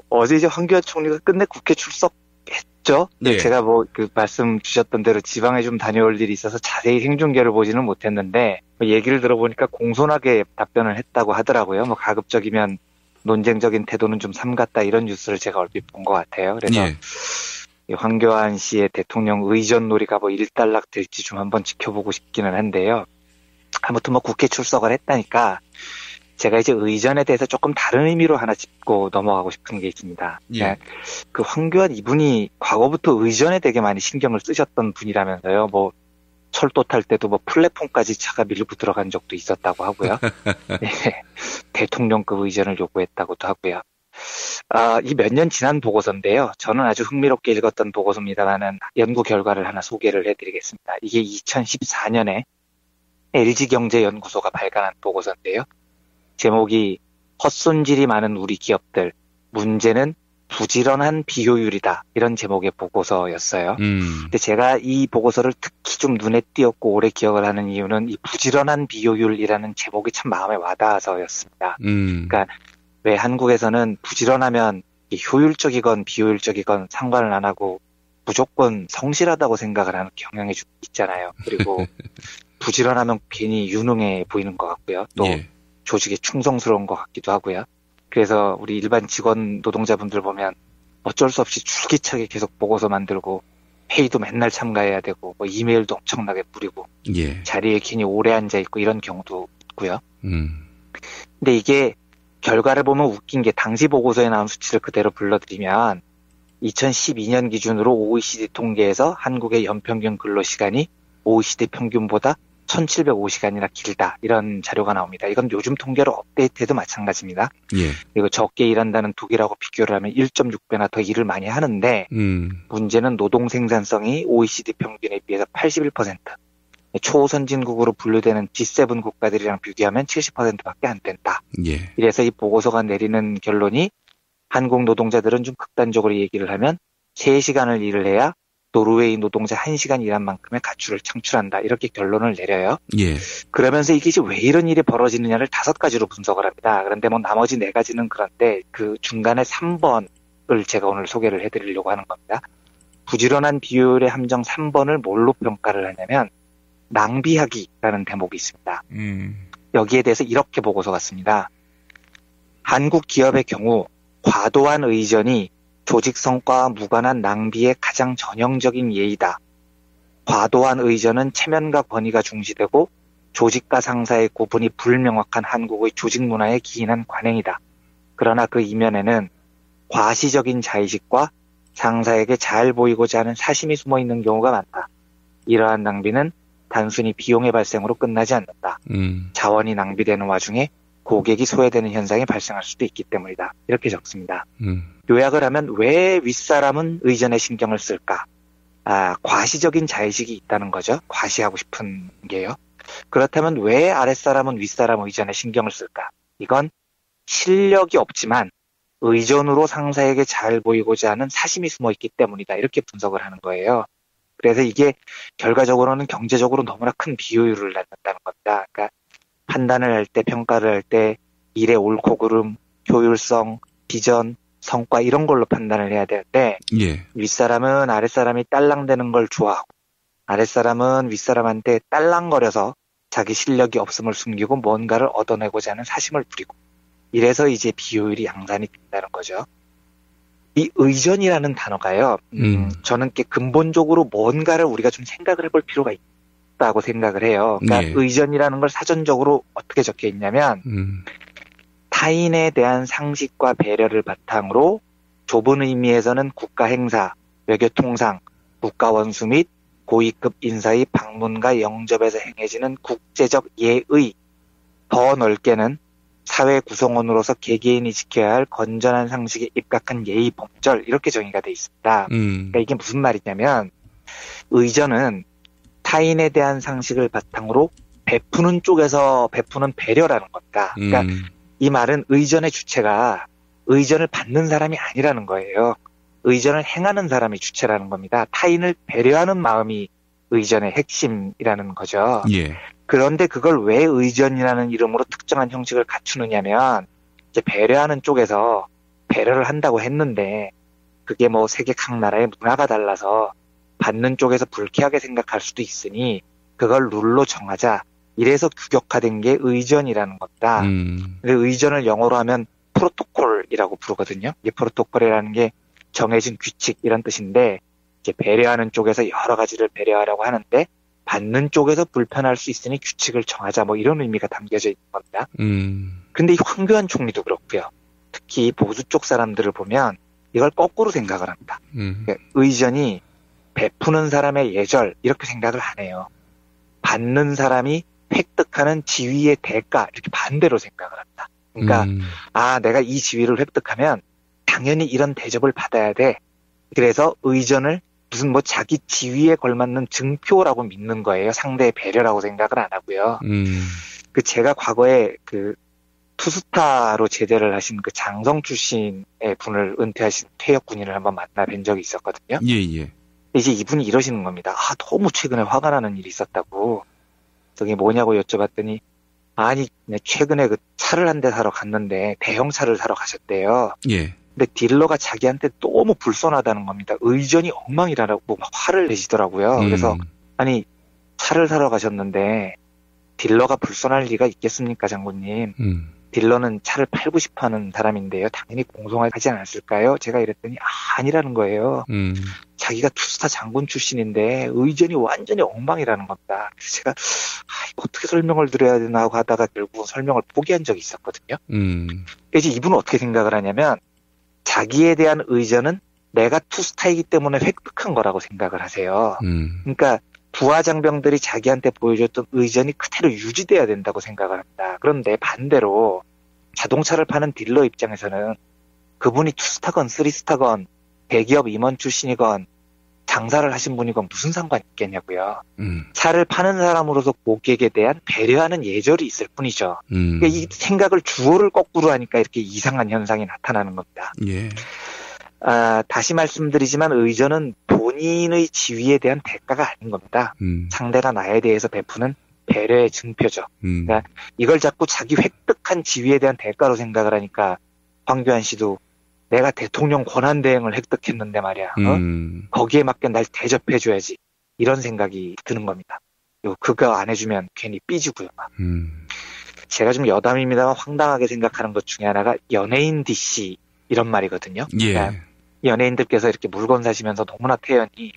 어제 이제 황교안 총리가 끝내 국회 출석했죠. 네. 제가 그 말씀 주셨던 대로 지방에 좀 다녀올 일이 있어서 자세히 생중계를 보지는 못했는데 얘기를 들어보니까 공손하게 답변을 했다고 하더라고요. 가급적이면 논쟁적인 태도는 좀 삼갔다, 이런 뉴스를 제가 얼핏 본 것 같아요. 그래서 이 황교안 씨의 대통령 의전 놀이가 일단락 될지 좀 한번 지켜보고 싶기는 한데요. 아무튼 국회 출석을 했다니까 제가 이제 의전에 대해서 조금 다른 의미로 하나 짚고 넘어가고 싶은 게 있습니다. 예. 그 황교안 이분이 과거부터 의전에 되게 많이 신경을 쓰셨던 분이라면서요. 뭐 철도 탈 때도 뭐 플랫폼까지 차가 밀고 들어간 적도 있었다고 하고요. 네, 대통령급 의전을 요구했다고도 하고요. 이 몇 년 지난 보고서인데요. 저는 아주 흥미롭게 읽었던 보고서입니다만은 연구 결과를 하나 소개를 해드리겠습니다. 이게 2014년에 LG경제연구소가 발간한 보고서인데요. 제목이 헛손질이 많은 우리 기업들, 문제는 부지런한 비효율이다. 이런 제목의 보고서였어요. 근데 제가 이 보고서를 특히 좀 눈에 띄었고 오래 기억을 하는 이유는 이 부지런한 비효율이라는 제목이 참 마음에 와닿아서였습니다. 그러니까 왜 한국에서는 부지런하면 효율적이건 비효율적이건 상관을 안 하고 무조건 성실하다고 생각을 하는 경향이 좀 있잖아요. 그리고 부지런하면 괜히 유능해 보이는 것 같고요. 또 조직에 충성스러운 것 같기도 하고요. 그래서 우리 일반 직원 노동자분들 보면 어쩔 수 없이 줄기차게 계속 보고서 만들고 회의도 맨날 참가해야 되고 뭐 이메일도 엄청나게 뿌리고 자리에 괜히 오래 앉아있고 이런 경우도 있고요. 근데 이게 결과를 보면 웃긴 게 당시 보고서에 나온 수치를 그대로 불러드리면 2012년 기준으로 OECD 통계에서 한국의 연평균 근로시간이 OECD 평균보다 1705시간이나 길다. 이런 자료가 나옵니다. 이건 요즘 통계로 업데이트해도 마찬가지입니다. 그리고 적게 일한다는 독일하고 비교를 하면 1.6배나 더 일을 많이 하는데 문제는 노동 생산성이 OECD 평균에 비해서 81%, 초선진국으로 분류되는 G7 국가들이랑 비교하면 70%밖에 안 된다. 이래서 이 보고서가 내리는 결론이 한국 노동자들은 좀 극단적으로 얘기를 하면 3시간을 일을 해야 노르웨이 노동자 1시간 일한 만큼의 가출을 창출한다. 이렇게 결론을 내려요. 그러면서 이게 왜 이런 일이 벌어지느냐를 5가지로 분석을 합니다. 그런데 뭐 나머지 4가지는 그런데 그 중간에 3번을 제가 오늘 소개를 해드리려고 하는 겁니다. 부지런한 비효율의 함정 3번을 뭘로 평가를 하냐면 낭비하기라는 대목이 있습니다. 여기에 대해서 이렇게 보고서가 씁니다. 한국 기업의 경우 과도한 의전이 조직 성과와 무관한 낭비의 가장 전형적인 예이다. 과도한 의전은 체면과 권위가 중시되고 조직과 상사의 구분이 불명확한 한국의 조직 문화에 기인한 관행이다. 그러나 그 이면에는 과시적인 자의식과 상사에게 잘 보이고자 하는 사심이 숨어 있는 경우가 많다. 이러한 낭비는 단순히 비용의 발생으로 끝나지 않는다. 자원이 낭비되는 와중에 고객이 소외되는 현상이 발생할 수도 있기 때문이다. 이렇게 적습니다. 요약을 하면 왜 윗사람은 의전에 신경을 쓸까? 과시적인 자의식이 있다는 거죠. 과시하고 싶은 게요. 그렇다면 왜 아랫사람은 윗사람 의전에 신경을 쓸까? 이건 실력이 없지만 의전으로 상사에게 잘 보이고자 하는 사심이 숨어 있기 때문이다. 이렇게 분석을 하는 거예요. 그래서 이게 결과적으로는 경제적으로 너무나 큰 비효율을 낳는다는 겁니다. 그러니까 판단을 할 때, 평가를 할 때 일의 옳고 그름, 효율성, 비전, 성과 이런 걸로 판단을 해야 되는데 윗사람은 아랫사람이 딸랑대는 걸 좋아하고 아랫사람은 윗사람한테 딸랑거려서 자기 실력이 없음을 숨기고 뭔가를 얻어내고자 하는 사심을 부리고 이래서 이제 비효율이 양산이 된다는 거죠. 이 의전이라는 단어가요. 저는 근본적으로 뭔가를 우리가 좀 생각을 해볼 필요가 있다고 생각을 해요. 그러니까 의전이라는 걸 사전적으로 어떻게 적혀 있냐면 타인에 대한 상식과 배려를 바탕으로 좁은 의미에서는 국가 행사, 외교 통상, 국가 원수 및 고위급 인사의 방문과 영접에서 행해지는 국제적 예의, 더 넓게는 사회 구성원으로서 개개인이 지켜야 할 건전한 상식에 입각한 예의 범절 이렇게 정의가 돼 있습니다. 그러니까 이게 무슨 말이냐면 의전은 타인에 대한 상식을 바탕으로 베푸는 쪽에서 베푸는 배려라는 겁니다. 그러니까 이 말은 의전의 주체가 의전을 받는 사람이 아니라는 거예요. 의전을 행하는 사람이 주체라는 겁니다. 타인을 배려하는 마음이 의전의 핵심이라는 거죠. 그런데 그걸 왜 의전이라는 이름으로 특정한 형식을 갖추느냐면 이제 배려하는 쪽에서 배려를 한다고 했는데 그게 뭐 세계 각 나라의 문화가 달라서 받는 쪽에서 불쾌하게 생각할 수도 있으니 그걸 룰로 정하자. 이래서 규격화된 게 의전이라는 겁니다. 의전을 영어로 하면 프로토콜이라고 부르거든요. 이 프로토콜이라는 게 정해진 규칙 이런 뜻인데 이제 배려하는 쪽에서 여러 가지를 배려하려고 하는데 받는 쪽에서 불편할 수 있으니 규칙을 정하자 뭐 이런 의미가 담겨져 있는 겁니다. 근데 이 황교안 총리도 그렇고요. 특히 보수 쪽 사람들을 보면 이걸 거꾸로 생각을 합니다. 그러니까 의전이 베푸는 사람의 예절 이렇게 생각을 안 해요. 받는 사람이 획득하는 지위의 대가 이렇게 반대로 생각을 합니다. 그러니까 내가 이 지위를 획득하면 당연히 이런 대접을 받아야 돼. 그래서 의전을 무슨 뭐 자기 지위에 걸맞는 증표라고 믿는 거예요. 상대의 배려라고 생각을 안 하고요. 그 제가 과거에 그 투스타로 제대를 하신 그 장성 출신의 분을 은퇴하신 퇴역 군인을 한번 만나 뵌 적이 있었거든요. 예. 이제 이분이 이러시는 겁니다. 너무 최근에 화가 나는 일이 있었다고. 저게 뭐냐고 여쭤봤더니 아니 최근에 그 차를 한 대 사러 갔는데 대형 차를 사러 가셨대요. 예. 근데 딜러가 자기한테 너무 불손하다는 겁니다. 의전이 엉망이라고 막 화를 내시더라고요. 그래서 아니 차를 사러 가셨는데 딜러가 불손할 리가 있겠습니까, 장군님? 딜러는 차를 팔고 싶어하는 사람인데요. 당연히 공손하지 않았을까요? 제가 이랬더니 아니라는 거예요. 자기가 투스타 장군 출신인데 의전이 완전히 엉망이라는 겁니다. 그래서 제가 어떻게 설명을 드려야 되나 하고 하다가 결국 설명을 포기한 적이 있었거든요. 이제 이분은 어떻게 생각을 하냐면 자기에 대한 의전은 내가 투스타이기 때문에 획득한 거라고 생각을 하세요. 그러니까 부하 장병들이 자기한테 보여줬던 의전이 그대로 유지돼야 된다고 생각을 합니다. 그런데 반대로 자동차를 파는 딜러 입장에서는 그분이 투스타건 쓰리스타건 대기업 임원 출신이건 장사를 하신 분이건 무슨 상관이 있겠냐고요. 차를 파는 사람으로서 고객에 대한 배려하는 예절이 있을 뿐이죠. 그러니까 이 생각을 주어를 거꾸로 하니까 이렇게 이상한 현상이 나타나는 겁니다. 예. 다시 말씀드리지만 의전은 본인의 지위에 대한 대가가 아닌 겁니다. 상대가 나에 대해서 베푸는 배려의 증표죠. 그러니까 이걸 자꾸 자기 획득한 지위에 대한 대가로 생각을 하니까 황교안 씨도 내가 대통령 권한대행을 획득했는데 말이야. 거기에 맞게 날 대접해줘야지. 이런 생각이 드는 겁니다. 그거 안 해주면 괜히 삐지고요. 제가 좀 여담입니다만 황당하게 생각하는 것 중에 하나가 연예인 DC 이런 말이거든요. 예. 그러니까 연예인들께서 이렇게 물건 사시면서 너무나 태연히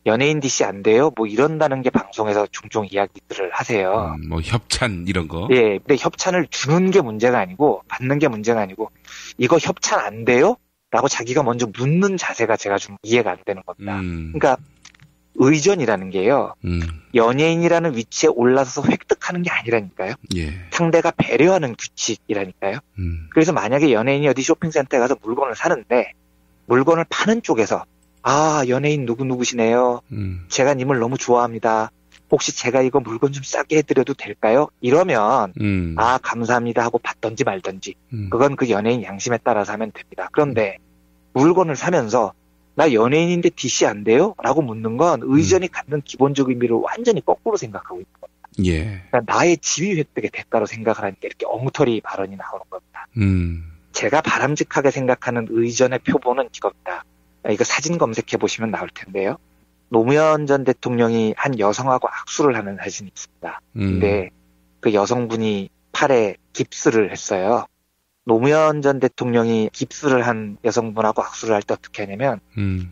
연예인 DC 안 돼요? 뭐 이런다는 게 방송에서 종종 이야기들을 하세요. 뭐 협찬 이런 거. 예. 근데 협찬을 주는 게 문제가 아니고 받는 게 문제가 아니고 이거 협찬 안 돼요? 라고 자기가 먼저 묻는 자세가 제가 좀 이해가 안 되는 겁니다. 그러니까 의전이라는 게요. 연예인이라는 위치에 올라서서 획득하는 게 아니라니까요. 예. 상대가 배려하는 규칙이라니까요. 그래서 만약에 연예인이 어디 쇼핑센터에 가서 물건을 사는데 물건을 파는 쪽에서 연예인 누구누구시네요. 제가 님을 너무 좋아합니다. 혹시 제가 이거 물건 좀 싸게 해드려도 될까요? 이러면 감사합니다 하고 받던지 말던지 그건 그 연예인 양심에 따라서 하면 됩니다. 그런데 물건을 사면서 나 연예인인데 DC 안 돼요? 라고 묻는 건 의전이 갖는 기본적 의미를 완전히 거꾸로 생각하고 있는 겁니다. 예. 그러니까 나의 지위 획득의 대가로 생각을 하니까 이렇게 엉터리 발언이 나오는 겁니다. 제가 바람직하게 생각하는 의전의 표본은 이겁니다. 이거 사진 검색해 보시면 나올 텐데요. 노무현 전 대통령이 한 여성하고 악수를 하는 사진이 있습니다. 근데 그 여성분이 팔에 깁스를 했어요. 노무현 전 대통령이 깁스를 한 여성분하고 악수를 할 때 어떻게 하냐면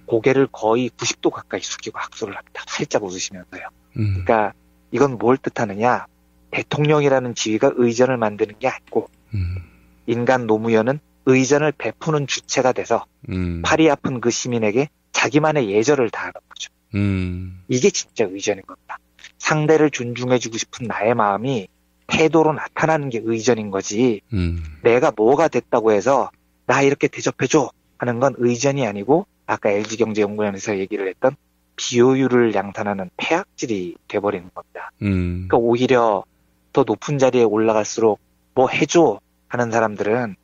고개를 거의 90도 가까이 숙이고 악수를 합니다. 활짝 웃으시면서요. 그러니까 이건 뭘 뜻하느냐. 대통령이라는 지위가 의전을 만드는 게 아니고 인간 노무현은 의전을 베푸는 주체가 돼서 팔이 아픈 그 시민에게 자기만의 예절을 다하는 거죠. 이게 진짜 의전인 겁니다. 상대를 존중해주고 싶은 나의 마음이 태도로 나타나는 게 의전인 거지. 내가 뭐가 됐다고 해서 나 이렇게 대접해줘 하는 건 의전이 아니고 아까 LG경제연구원에서 얘기를 했던 비효율을 양산하는 폐악질이 돼버리는 겁니다. 그러니까 오히려 더 높은 자리에 올라갈수록 뭐 해줘 하는 사람들은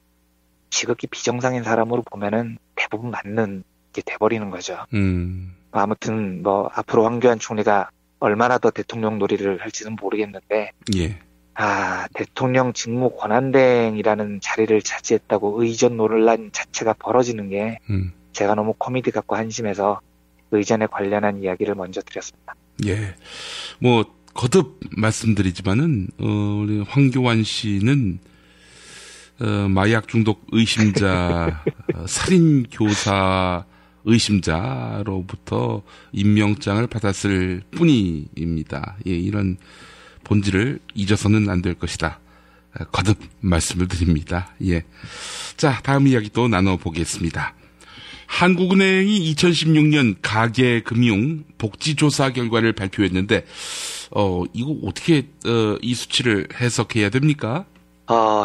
지극히 비정상인 사람으로 보면은 대부분 맞는 게 돼버리는 거죠. 아무튼 뭐 앞으로 황교안 총리가 얼마나 더 대통령 놀이를 할지는 모르겠는데 예. 대통령 직무 권한대행이라는 자리를 차지했다고 의전 논란 자체가 벌어지는 게 제가 너무 코미디 같고 한심해서 의전에 관련한 이야기를 먼저 드렸습니다. 예. 뭐 거듭 말씀드리지만은 우리 황교안 씨는 마약 중독 의심자, 살인 교사 의심자로부터 임명장을 받았을 뿐입니다. 예, 이런 본질을 잊어서는 안 될 것이다. 거듭 말씀을 드립니다. 예. 자, 다음 이야기 또 나눠보겠습니다. 한국은행이 2016년 가계금융 복지조사 결과를 발표했는데, 이거 어떻게, 이 수치를 해석해야 됩니까?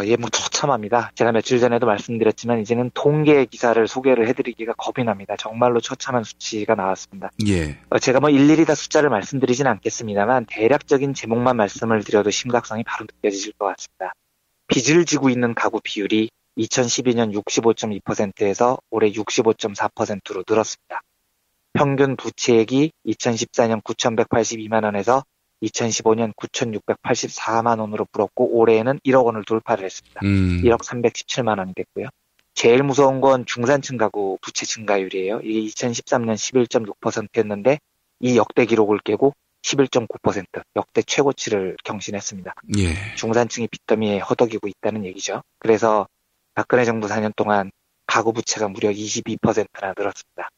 예, 뭐 처참합니다. 제가 며칠 전에도 말씀드렸지만 이제는 통계 기사를 소개를 해드리기가 겁이 납니다. 정말로 처참한 수치가 나왔습니다. 예. 제가 뭐 일일이 다 숫자를 말씀드리진 않겠습니다만 대략적인 제목만 말씀을 드려도 심각성이 바로 느껴지실 것 같습니다. 빚을 지고 있는 가구 비율이 2012년 65.2%에서 올해 65.4%로 늘었습니다. 평균 부채액이 2014년 9,182만 원에서 2015년 9,684만 원으로 불었고 올해에는 1억 원을 돌파를 했습니다. 1억 317만 원이 됐고요. 제일 무서운 건 중산층 가구 부채 증가율이에요. 이게 2013년 11.6%였는데 이 역대 기록을 깨고 11.9% 역대 최고치를 경신했습니다. 예. 중산층이 빚더미에 허덕이고 있다는 얘기죠. 그래서 박근혜 정부 4년 동안 가구 부채가 무려 22%나 늘었습니다.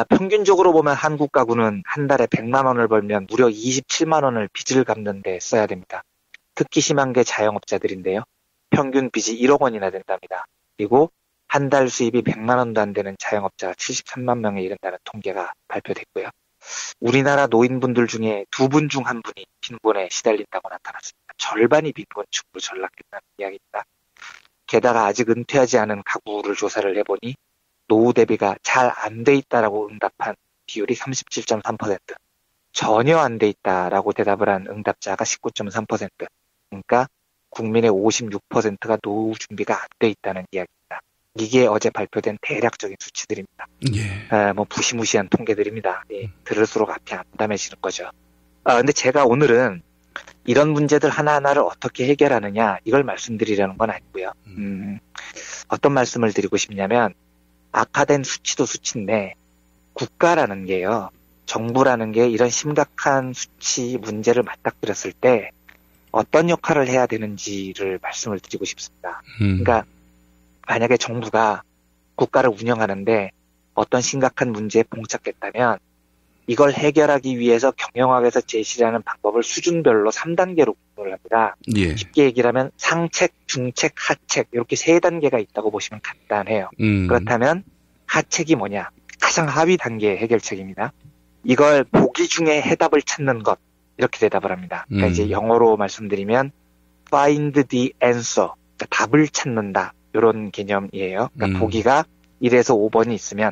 평균적으로 보면 한국 가구는 한 달에 100만 원을 벌면 무려 27만 원을 빚을 갚는 데 써야 됩니다. 특히 심한 게 자영업자들인데요. 평균 빚이 1억 원이나 된답니다. 그리고 한 달 수입이 100만 원도 안 되는 자영업자가 73만 명에 이른다는 통계가 발표됐고요. 우리나라 노인분들 중에 2분 중 1분이 빈곤에 시달린다고 나타났습니다. 절반이 빈곤층으로 전락했다는 이야기입니다. 게다가 아직 은퇴하지 않은 가구를 조사를 해보니 노후 대비가 잘 안 돼 있다라고 응답한 비율이 37.3%, 전혀 안 돼 있다라고 대답을 한 응답자가 19.3%, 그러니까 국민의 56%가 노후 준비가 안 돼 있다는 이야기입니다. 이게 어제 발표된 대략적인 수치들입니다. 예. 뭐 무시무시한 통계들입니다. 예, 들을수록 앞이 암담해지는 거죠. 근데 제가 오늘은 이런 문제들 하나하나를 어떻게 해결하느냐 이걸 말씀드리려는 건 아니고요. 어떤 말씀을 드리고 싶냐면 악화된 수치도 수치인데 국가라는 게요. 정부라는 게 이런 심각한 수치 문제를 맞닥뜨렸을 때 어떤 역할을 해야 되는지를 말씀을 드리고 싶습니다. 그러니까 만약에 정부가 국가를 운영하는데 어떤 심각한 문제에 봉착했다면 이걸 해결하기 위해서 경영학에서 제시하는 방법을 수준별로 3단계로 구분을 합니다. 예. 쉽게 얘기를 하면 상책, 중책, 하책 이렇게 3단계가 있다고 보시면 간단해요. 그렇다면 하책이 뭐냐? 가장 하위 단계의 해결책입니다. 이걸 보기 중에 해답을 찾는 것 이렇게 대답을 합니다. 그러니까 이제 영어로 말씀드리면 find the answer, 그러니까 답을 찾는다 이런 개념이에요. 그러니까 보기가 1에서 5번이 있으면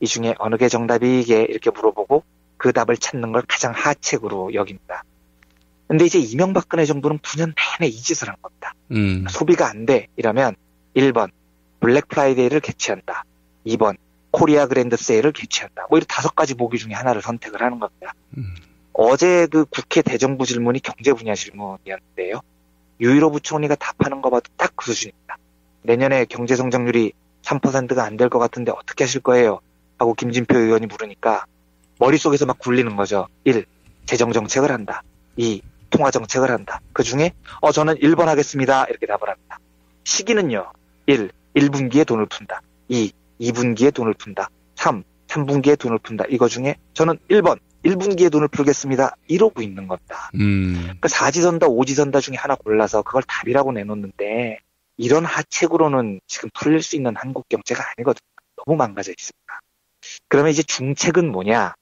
이 중에 어느 게 정답이게 이렇게 물어보고 그 답을 찾는 걸 가장 하책으로 여깁니다. 근데 이제 이명박근혜 정부는 9년 내내 이 짓을 한 겁니다. 소비가 안 돼 이러면 1번 블랙 프라이데이를 개최한다. 2번 코리아 그랜드 세일을 개최한다. 뭐 이런 5가지 보기 중에 하나를 선택을 하는 겁니다. 어제 그 국회 대정부 질문이 경제 분야 질문이었는데요. 유일호 부총리가 답하는 거 봐도 딱 그 수준입니다. 내년에 경제 성장률이 3%가 안 될 것 같은데 어떻게 하실 거예요? 하고 김진표 의원이 물으니까 머릿속에서 막 굴리는 거죠. 1. 재정정책을 한다. 2. 통화정책을 한다. 그 중에 저는 1번 하겠습니다. 이렇게 답을 합니다. 시기는요. 1. 1분기에 돈을 푼다. 2. 2분기에 돈을 푼다. 3. 3분기에 돈을 푼다. 이거 중에 저는 1번 1분기에 돈을 풀겠습니다. 이러고 있는 겁니다. 그러니까 4지선다 5지선다 중에 하나 골라서 그걸 답이라고 내놓는데 이런 하책으로는 지금 풀릴 수 있는 한국 경제가 아니거든요. 너무 망가져 있습니다. 그러면 이제 중책은 뭐냐?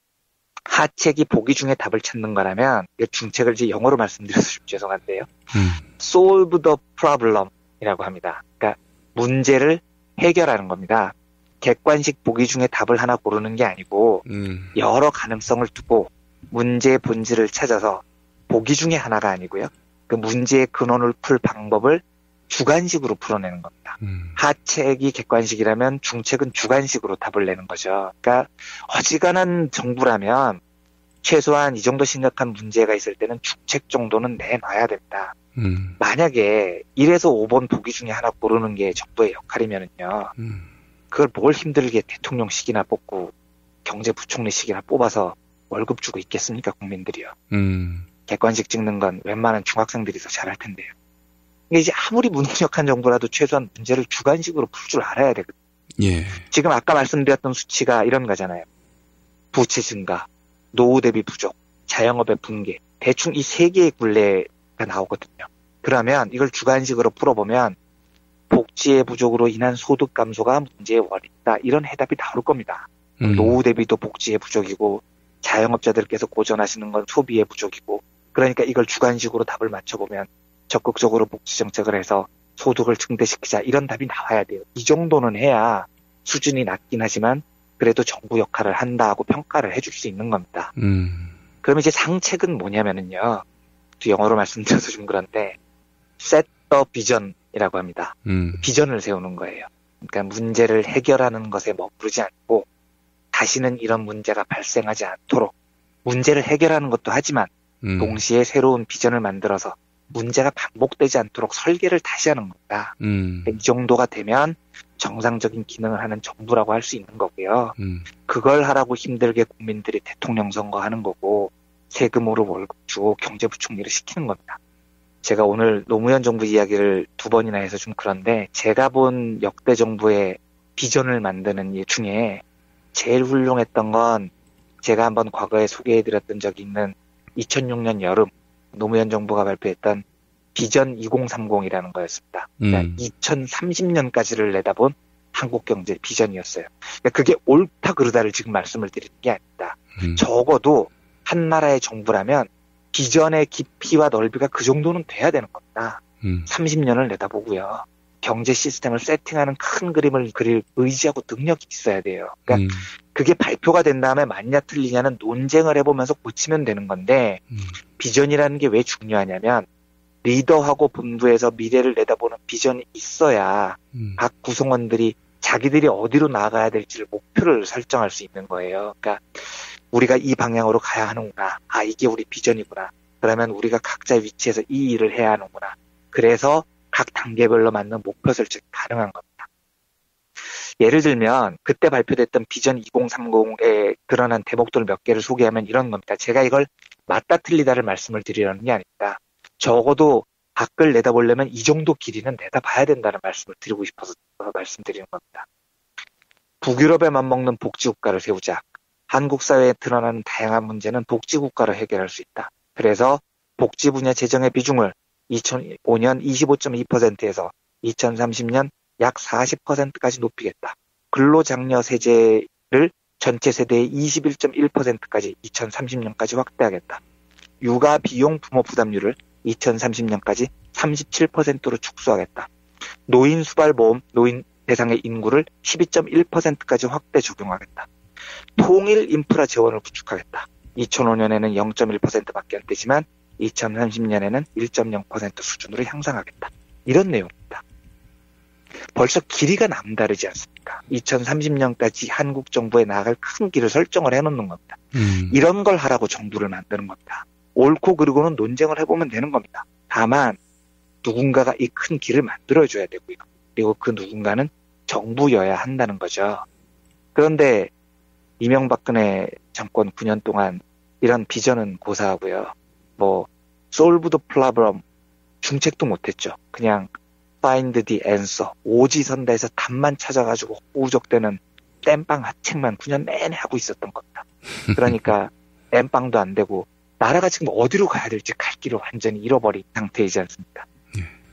하책이 보기 중에 답을 찾는 거라면 중책을 이제 영어로 말씀드려서 좀 죄송한데요. solve the problem 이라고 합니다. 그러니까 문제를 해결하는 겁니다. 객관식 보기 중에 답을 하나 고르는 게 아니고 여러 가능성을 두고 문제의 본질을 찾아서 보기 중에 하나가 아니고요. 그 문제의 근원을 풀 방법을 주관식으로 풀어내는 겁니다. 하책이 객관식이라면 중책은 주관식으로 답을 내는 거죠. 그러니까 어지간한 정부라면 최소한 이 정도 심각한 문제가 있을 때는 중책 정도는 내놔야 됩니다. 만약에 1에서 5번 보기 중에 하나 고르는 게 정부의 역할이면은요. 그걸 뭘 힘들게 대통령식이나 뽑고 경제부총리식이나 뽑아서 월급 주고 있겠습니까, 국민들이요. 객관식 찍는 건 웬만한 중학생들이 더 잘할 텐데요. 이제 아무리 무능력한 정부라도 최소한 문제를 주관식으로 풀 줄 알아야 되거든요. 예. 지금 아까 말씀드렸던 수치가 이런 거잖아요. 부채 증가, 노후 대비 부족, 자영업의 붕괴. 대충 이 3개의 굴레가 나오거든요. 그러면 이걸 주관식으로 풀어보면 복지의 부족으로 인한 소득 감소가 문제의 원인이다. 이런 해답이 나올 겁니다. 노후 대비도 복지의 부족이고 자영업자들께서 고전하시는 건 소비의 부족이고 그러니까 이걸 주관식으로 답을 맞춰보면 적극적으로 복지 정책을 해서 소득을 증대시키자 이런 답이 나와야 돼요. 이 정도는 해야 수준이 낮긴 하지만 그래도 정부 역할을 한다 하고 평가를 해줄 수 있는 겁니다. 그럼 이제 상책은 뭐냐면은요. 또 영어로 말씀드려서 좀 그런데 set the vision이라고 합니다. 비전을 세우는 거예요. 그러니까 문제를 해결하는 것에 머무르지 않고 다시는 이런 문제가 발생하지 않도록 문제를 해결하는 것도 하지만 동시에 새로운 비전을 만들어서 문제가 반복되지 않도록 설계를 다시 하는 겁니다. 이 정도가 되면 정상적인 기능을 하는 정부라고 할 수 있는 거고요. 그걸 하라고 힘들게 국민들이 대통령 선거하는 거고 세금으로 월급 주고 경제부총리를 시키는 겁니다. 제가 오늘 노무현 정부 이야기를 2번이나 해서 좀 그런데 제가 본 역대 정부의 비전을 만드는 일 중에 제일 훌륭했던 건 제가 한번 과거에 소개해드렸던 적이 있는 2006년 여름 노무현 정부가 발표했던 비전 2030이라는 거였습니다. 그러니까 2030년까지를 내다본 한국 경제 비전이었어요. 그러니까 그게 옳다 그르다를 지금 말씀을 드리는 게 아닙니다. 적어도 한 나라의 정부라면 비전의 깊이와 넓이가 그 정도는 돼야 되는 겁니다. 30년을 내다보고요. 경제 시스템을 세팅하는 큰 그림을 그릴 의지하고 능력이 있어야 돼요. 그러니까 그게 발표가 된 다음에 맞냐 틀리냐는 논쟁을 해보면서 고치면 되는 건데 비전이라는 게 왜 중요하냐면 리더하고 본부에서 미래를 내다보는 비전이 있어야 각 구성원들이 자기들이 어디로 나아가야 될지를 목표를 설정할 수 있는 거예요. 그러니까 우리가 이 방향으로 가야 하는구나. 아, 이게 우리 비전이구나. 그러면 우리가 각자 위치에서 이 일을 해야 하는구나. 그래서 각 단계별로 맞는 목표 설정이 가능한 겁니다. 예를 들면 그때 발표됐던 비전 2030에 드러난 대목들 몇 개를 소개하면 이런 겁니다. 제가 이걸 맞다 틀리다를 말씀을 드리려는 게 아닙니다. 적어도 밖을 내다보려면 이 정도 길이는 내다봐야 된다는 말씀을 드리고 싶어서 말씀드리는 겁니다. 북유럽에 맞먹는 복지국가를 세우자. 한국 사회에 드러나는 다양한 문제는 복지국가로 해결할 수 있다. 그래서 복지 분야 재정의 비중을 2005년 25.2%에서 2030년 약 40%까지 높이겠다. 근로장려 세제를 전체 세대의 21.1%까지 2030년까지 확대하겠다. 육아 비용 부모 부담률을 2030년까지 37%로 축소하겠다. 노인 수발보험 노인 대상의 인구를 12.1%까지 확대 적용하겠다. 통일 인프라 재원을 구축하겠다. 2005년에는 0.1%밖에 안 되지만 2030년에는 1.0% 수준으로 향상하겠다. 이런 내용입니다. 벌써 길이가 남다르지 않습니까? 2030년까지 한국 정부에 나아갈 큰 길을 설정을 해놓는 겁니다. 이런 걸 하라고 정부를 만드는 겁니다. 옳고 그르고는 논쟁을 해보면 되는 겁니다. 다만 누군가가 이 큰 길을 만들어줘야 되고요. 그리고 그 누군가는 정부여야 한다는 거죠. 그런데 이명박근혜 정권 9년 동안 이런 비전은 고사하고요. solve the problem 중책도 못했죠. 그냥 find the answer 오지선다에서 답만 찾아가지고 우적대는 땜빵 하책만 9년 내내 하고 있었던 겁니다. 그러니까 땜빵도 안 되고 나라가 지금 어디로 가야 될지 갈 길을 완전히 잃어버린 상태이지 않습니까?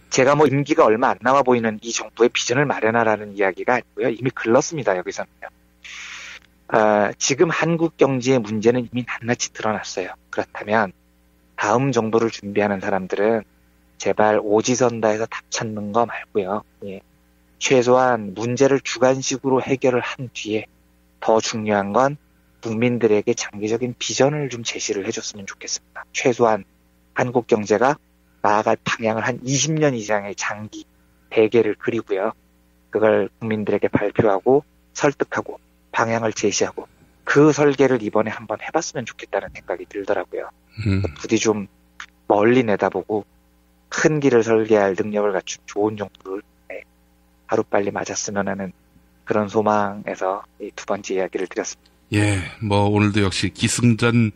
제가 임기가 얼마 안 남아 보이는 이 정부의 비전을 마련하라는 이야기가 아니고요. 이미 글렀습니다. 여기서는요. 지금 한국 경제의 문제는 이미 낱낱이 드러났어요. 그렇다면 다음 정부를 준비하는 사람들은 제발 오지선다에서 답 찾는 거 말고요. 최소한 문제를 주관식으로 해결을 한 뒤에 더 중요한 건 국민들에게 장기적인 비전을 좀 제시를 해줬으면 좋겠습니다. 최소한 한국 경제가 나아갈 방향을 한 20년 이상의 장기 대계를 그리고요. 그걸 국민들에게 발표하고 설득하고 방향을 제시하고 그 설계를 이번에 한번 해봤으면 좋겠다는 생각이 들더라고요. 부디 좀 멀리 내다보고 큰 길을 설계할 능력을 갖춘 좋은 정부를 하루빨리 맞았으면 하는 그런 소망에서 이 2번째 이야기를 드렸습니다. 예, 오늘도 역시 기승전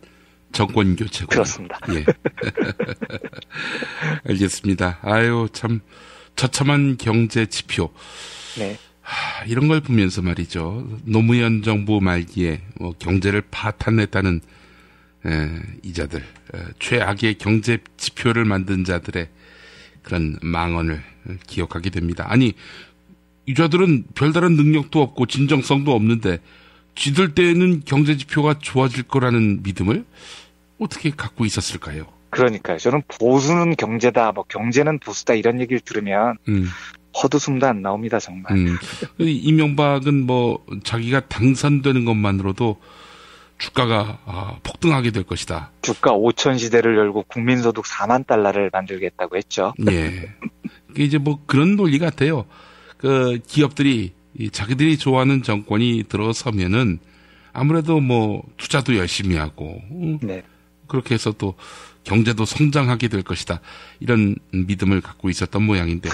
정권 교체고. 그렇습니다. 예. 알겠습니다. 아유, 참, 처참한 경제 지표. 네. 이런 걸 보면서 말이죠. 노무현 정부 말기에 경제를 파탄냈다는 이자들, 최악의 경제 지표를 만든 자들의 그런 망언을 기억하게 됩니다. 아니, 유저들은 별다른 능력도 없고 진정성도 없는데 쥐들 때는 경제지표가 좋아질 거라는 믿음을 어떻게 갖고 있었을까요? 그러니까요. 저는 보수는 경제다, 뭐 경제는 보수다 이런 얘기를 들으면 헛웃음도 안 나옵니다, 정말. 이명박은 뭐 자기가 당선되는 것만으로도 주가가 폭등하게 될 것이다. 주가 5천 시대를 열고 국민소득 4만 달러를 만들겠다고 했죠. 예. 이게 이제 뭐 그런 논리 같아요. 그 기업들이 자기들이 좋아하는 정권이 들어서면은 아무래도 뭐 투자도 열심히 하고 네. 그렇게 해서 또 경제도 성장하게 될 것이다. 이런 믿음을 갖고 있었던 모양인데,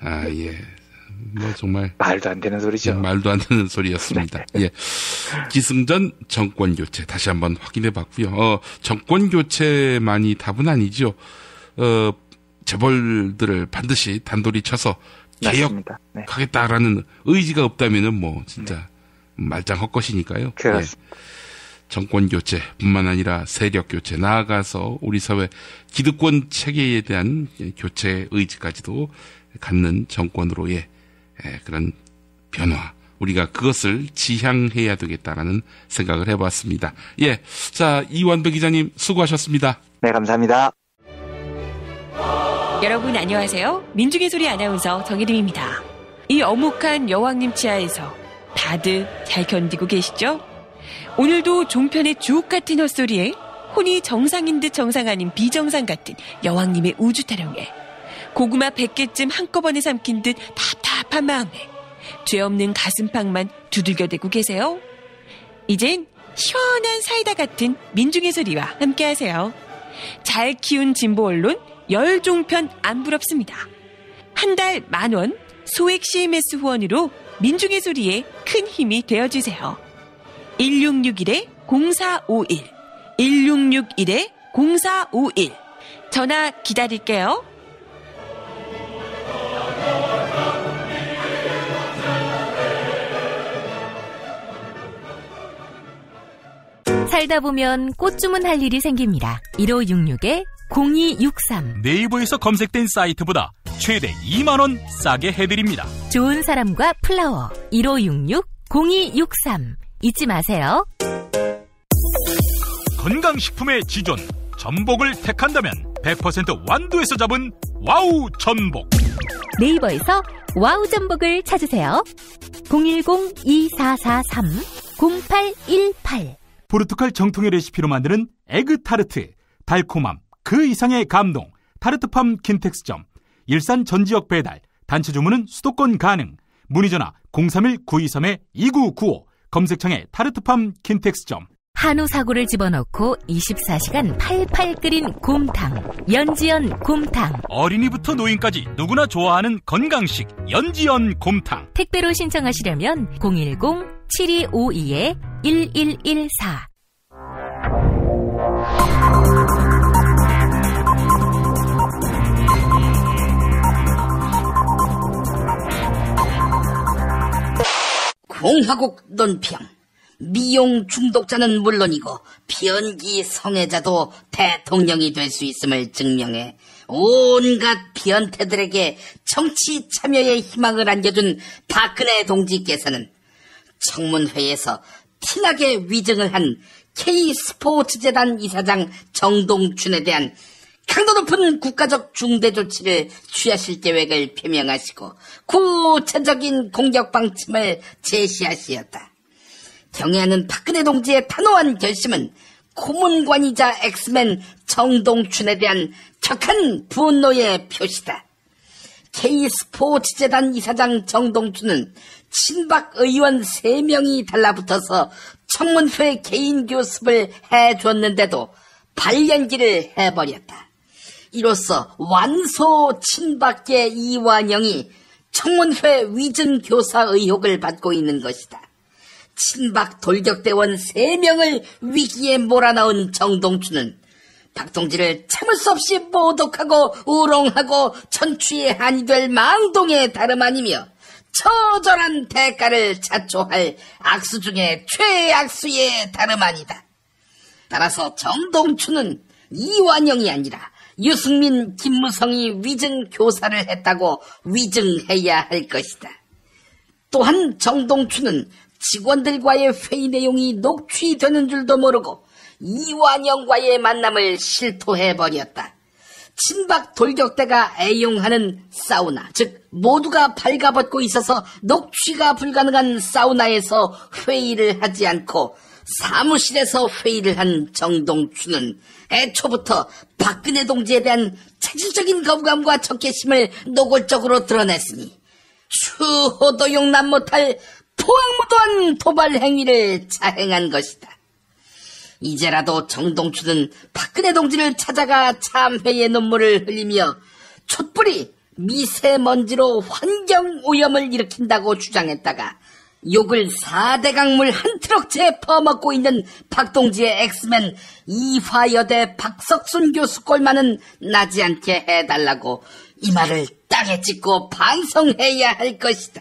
아, 예. 뭐 정말. 말도 안 되는 소리죠. 말도 안 되는 소리였습니다. 예. 기승전 정권 교체 다시 한번 확인해 봤고요. 정권 교체만이 답은 아니죠. 재벌들을 반드시 단돌이 쳐서 개혁하겠다라는 의지가 없다면은 뭐 진짜 말짱 헛것이니까요. 그렇습니다. 예. 정권 교체뿐만 아니라 세력 교체, 나아가서 우리 사회 기득권 체계에 대한 교체 의지까지도 갖는 정권으로의 그런 변화, 우리가 그것을 지향해야 되겠다라는 생각을 해봤습니다. 예, 자, 이완배 기자님 수고하셨습니다. 네, 감사합니다. 여러분 안녕하세요. 민중의 소리 아나운서 정혜림입니다. 이 어묵한 여왕님 치하에서 다들 잘 견디고 계시죠? 오늘도 종편의 주옥 같은 헛소리에 혼이 정상인 듯 정상 아닌 비정상 같은 여왕님의 우주 타령에 고구마 100개쯤 한꺼번에 삼킨 듯 답답한 마음에 죄 없는 가슴팍만 두들겨대고 계세요. 이젠 시원한 사이다 같은 민중의 소리와 함께하세요. 잘 키운 진보 언론 열종편 안 부럽습니다. 한 달 10,000원 소액 CMS 후원으로 민중의 소리에 큰 힘이 되어주세요. 1661-0451 1661-0451 전화 기다릴게요. 살다 보면 꽃 주문할 일이 생깁니다. 1566-0263 네이버에서 검색된 사이트보다 최대 2만원 싸게 해드립니다. 좋은 사람과 플라워 1566-0263 잊지 마세요. 건강식품의 지존 전복을 택한다면 100% 완도에서 잡은 와우 전복. 네이버에서 와우 전복을 찾으세요. 010-2443-0818 포르투갈 정통의 레시피로 만드는 에그타르트. 달콤함 그 이상의 감동. 타르트팜 킨텍스점. 일산 전지역 배달. 단체 주문은 수도권 가능. 문의전화 031-923-2995 검색창에 타르트팜 킨텍스점. 한우 사고를 집어넣고 24시간 팔팔 끓인 곰탕. 연지연 곰탕. 어린이부터 노인까지 누구나 좋아하는 건강식 연지연 곰탕. 택배로 신청하시려면 010-7252-1114. 공화국 논평. 미용 중독자는 물론이고 변기 성애자도 대통령이 될 수 있음을 증명해 온갖 변태들에게 정치 참여의 희망을 안겨준 박근혜 동지께서는 청문회에서 티나게 위증을 한 K스포츠재단 이사장 정동춘에 대한 강도 높은 국가적 중대 조치를 취하실 계획을 표명하시고 구체적인 공격 방침을 제시하시었다. 경애하는 박근혜 동지의 단호한 결심은 고문관이자 엑스맨 정동춘에 대한 격한 분노의 표시다. K스포츠재단 이사장 정동춘은 친박 의원 3명이 달라붙어서 청문회 개인 교습을 해줬는데도 발연기를 해버렸다. 이로써 완소 친박계 이완영이 청문회 위증 교사 의혹을 받고 있는 것이다. 친박 돌격대원 3명을 위기에 몰아넣은 정동춘은 박동지를 참을 수 없이 모독하고 우롱하고 천추의 한이 될 망동의 다름 아니며 처절한 대가를 자초할 악수 중에 최악수의 다름 아니다. 따라서 정동춘은 이완영이 아니라 유승민, 김무성이 위증 교사를 했다고 위증해야 할 것이다. 또한 정동춘은 직원들과의 회의 내용이 녹취되는 줄도 모르고 이완영과의 만남을 실토해버렸다. 친박 돌격대가 애용하는 사우나, 즉 모두가 발가벗고 있어서 녹취가 불가능한 사우나에서 회의를 하지 않고 사무실에서 회의를 한 정동춘은 애초부터 박근혜 동지에 대한 체질적인 거부감과 적개심을 노골적으로 드러냈으니 추호도 용납 못할 포항무도한 도발 행위를 자행한 것이다. 이제라도 정동춘은 박근혜 동지를 찾아가 참회의 눈물을 흘리며 촛불이 미세먼지로 환경오염을 일으킨다고 주장했다가 욕을 4대강물 한 트럭째 퍼먹고 있는 박동지의 엑스맨 이화여대 박석순 교수 꼴만은 나지 않게 해달라고 이 말을 땅에 찍고 반성해야 할 것이다.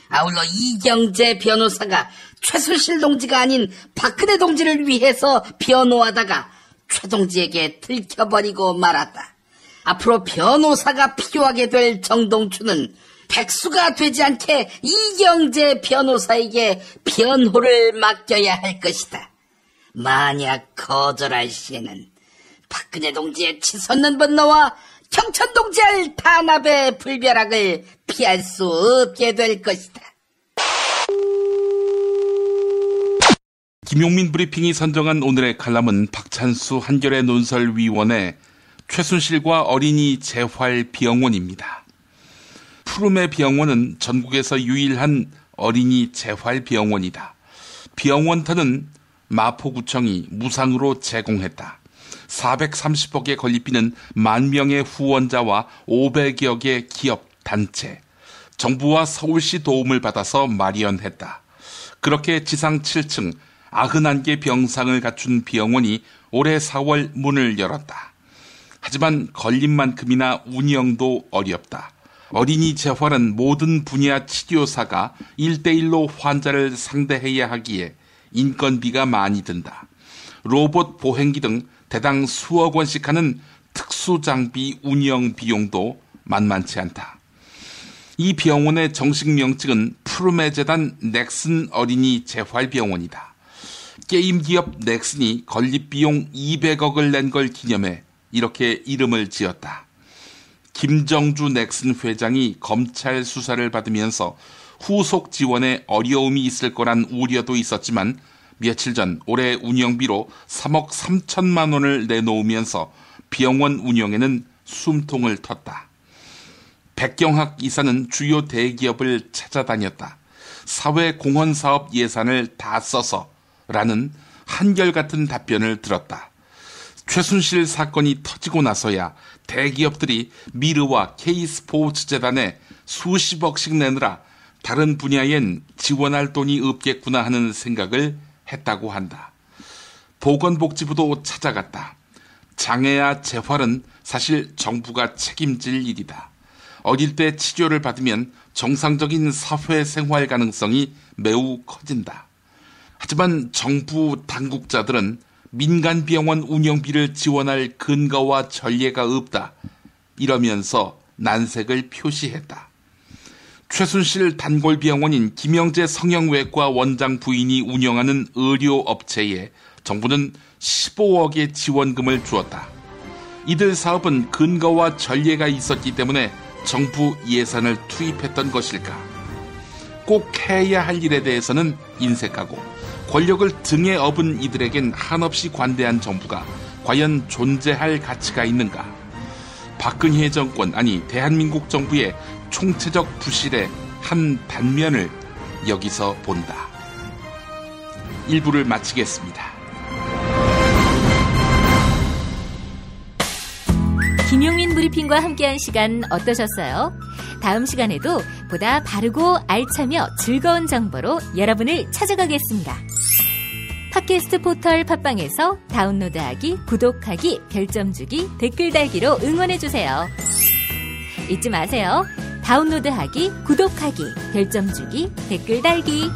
아울러 이경재 변호사가 최순실 동지가 아닌 박근혜 동지를 위해서 변호하다가 최 동지에게 들켜버리고 말았다. 앞으로 변호사가 필요하게 될 정동춘은 백수가 되지 않게 이경재 변호사에게 변호를 맡겨야 할 것이다. 만약 거절할 시에는 박근혜 동지의 치솟는 분노와 경천 동지의 탄압의 불벼락을 피할 수 없게 될 것이다. 김용민 브리핑이 선정한 오늘의 칼럼은 박찬수 한겨레 논설위원회 최순실과 어린이 재활병원입니다. 푸름의 병원은 전국에서 유일한 어린이 재활병원이다. 병원터는 마포구청이 무상으로 제공했다. 430억의 건립비는 10,000명의 후원자와 500여 개 기업, 단체, 정부와 서울시 도움을 받아서 마련했다. 그렇게 지상 7층 91개 병상을 갖춘 병원이 올해 4월 문을 열었다. 하지만 건립만큼이나 운영도 어렵다. 어린이 재활은 모든 분야 치료사가 1:1로 환자를 상대해야 하기에 인건비가 많이 든다. 로봇 보행기 등 대당 수억 원씩 하는 특수장비 운영 비용도 만만치 않다. 이 병원의 정식 명칭은 푸르메 재단 넥슨 어린이 재활병원이다. 게임 기업 넥슨이 건립비용 200억을 낸 걸 기념해 이렇게 이름을 지었다. 김정주 넥슨 회장이 검찰 수사를 받으면서 후속 지원에 어려움이 있을 거란 우려도 있었지만 며칠 전 올해 운영비로 3억 3천만 원을 내놓으면서 병원 운영에는 숨통을 텄다. 백경학 이사는 주요 대기업을 찾아다녔다. 사회공헌사업 예산을 다 써서 라는 한결같은 답변을 들었다. 최순실 사건이 터지고 나서야 대기업들이 미르와 K스포츠재단에 수십억씩 내느라 다른 분야엔 지원할 돈이 없겠구나 하는 생각을 했다고 한다. 보건복지부도 찾아갔다. 장애아 재활은 사실 정부가 책임질 일이다. 어릴 때 치료를 받으면 정상적인 사회생활 가능성이 매우 커진다. 하지만 정부 당국자들은 민간병원 운영비를 지원할 근거와 전례가 없다. 이러면서 난색을 표시했다. 최순실 단골병원인 김영재 성형외과 원장 부인이 운영하는 의료업체에 정부는 15억의 지원금을 주었다. 이들 사업은 근거와 전례가 있었기 때문에 정부 예산을 투입했던 것일까? 꼭 해야 할 일에 대해서는 인색하고 권력을 등에 업은 이들에겐 한없이 관대한 정부가 과연 존재할 가치가 있는가? 박근혜 정권, 아니 대한민국 정부의 총체적 부실의 한 단면을 여기서 본다. 1부를 마치겠습니다. 김용민 브리핑과 함께한 시간 어떠셨어요? 다음 시간에도 보다 바르고 알차며 즐거운 정보로 여러분을 찾아가겠습니다. 팟캐스트 포털 팟빵에서 다운로드하기, 구독하기, 별점 주기, 댓글 달기로 응원해주세요. 잊지 마세요. 다운로드하기, 구독하기, 별점 주기, 댓글 달기.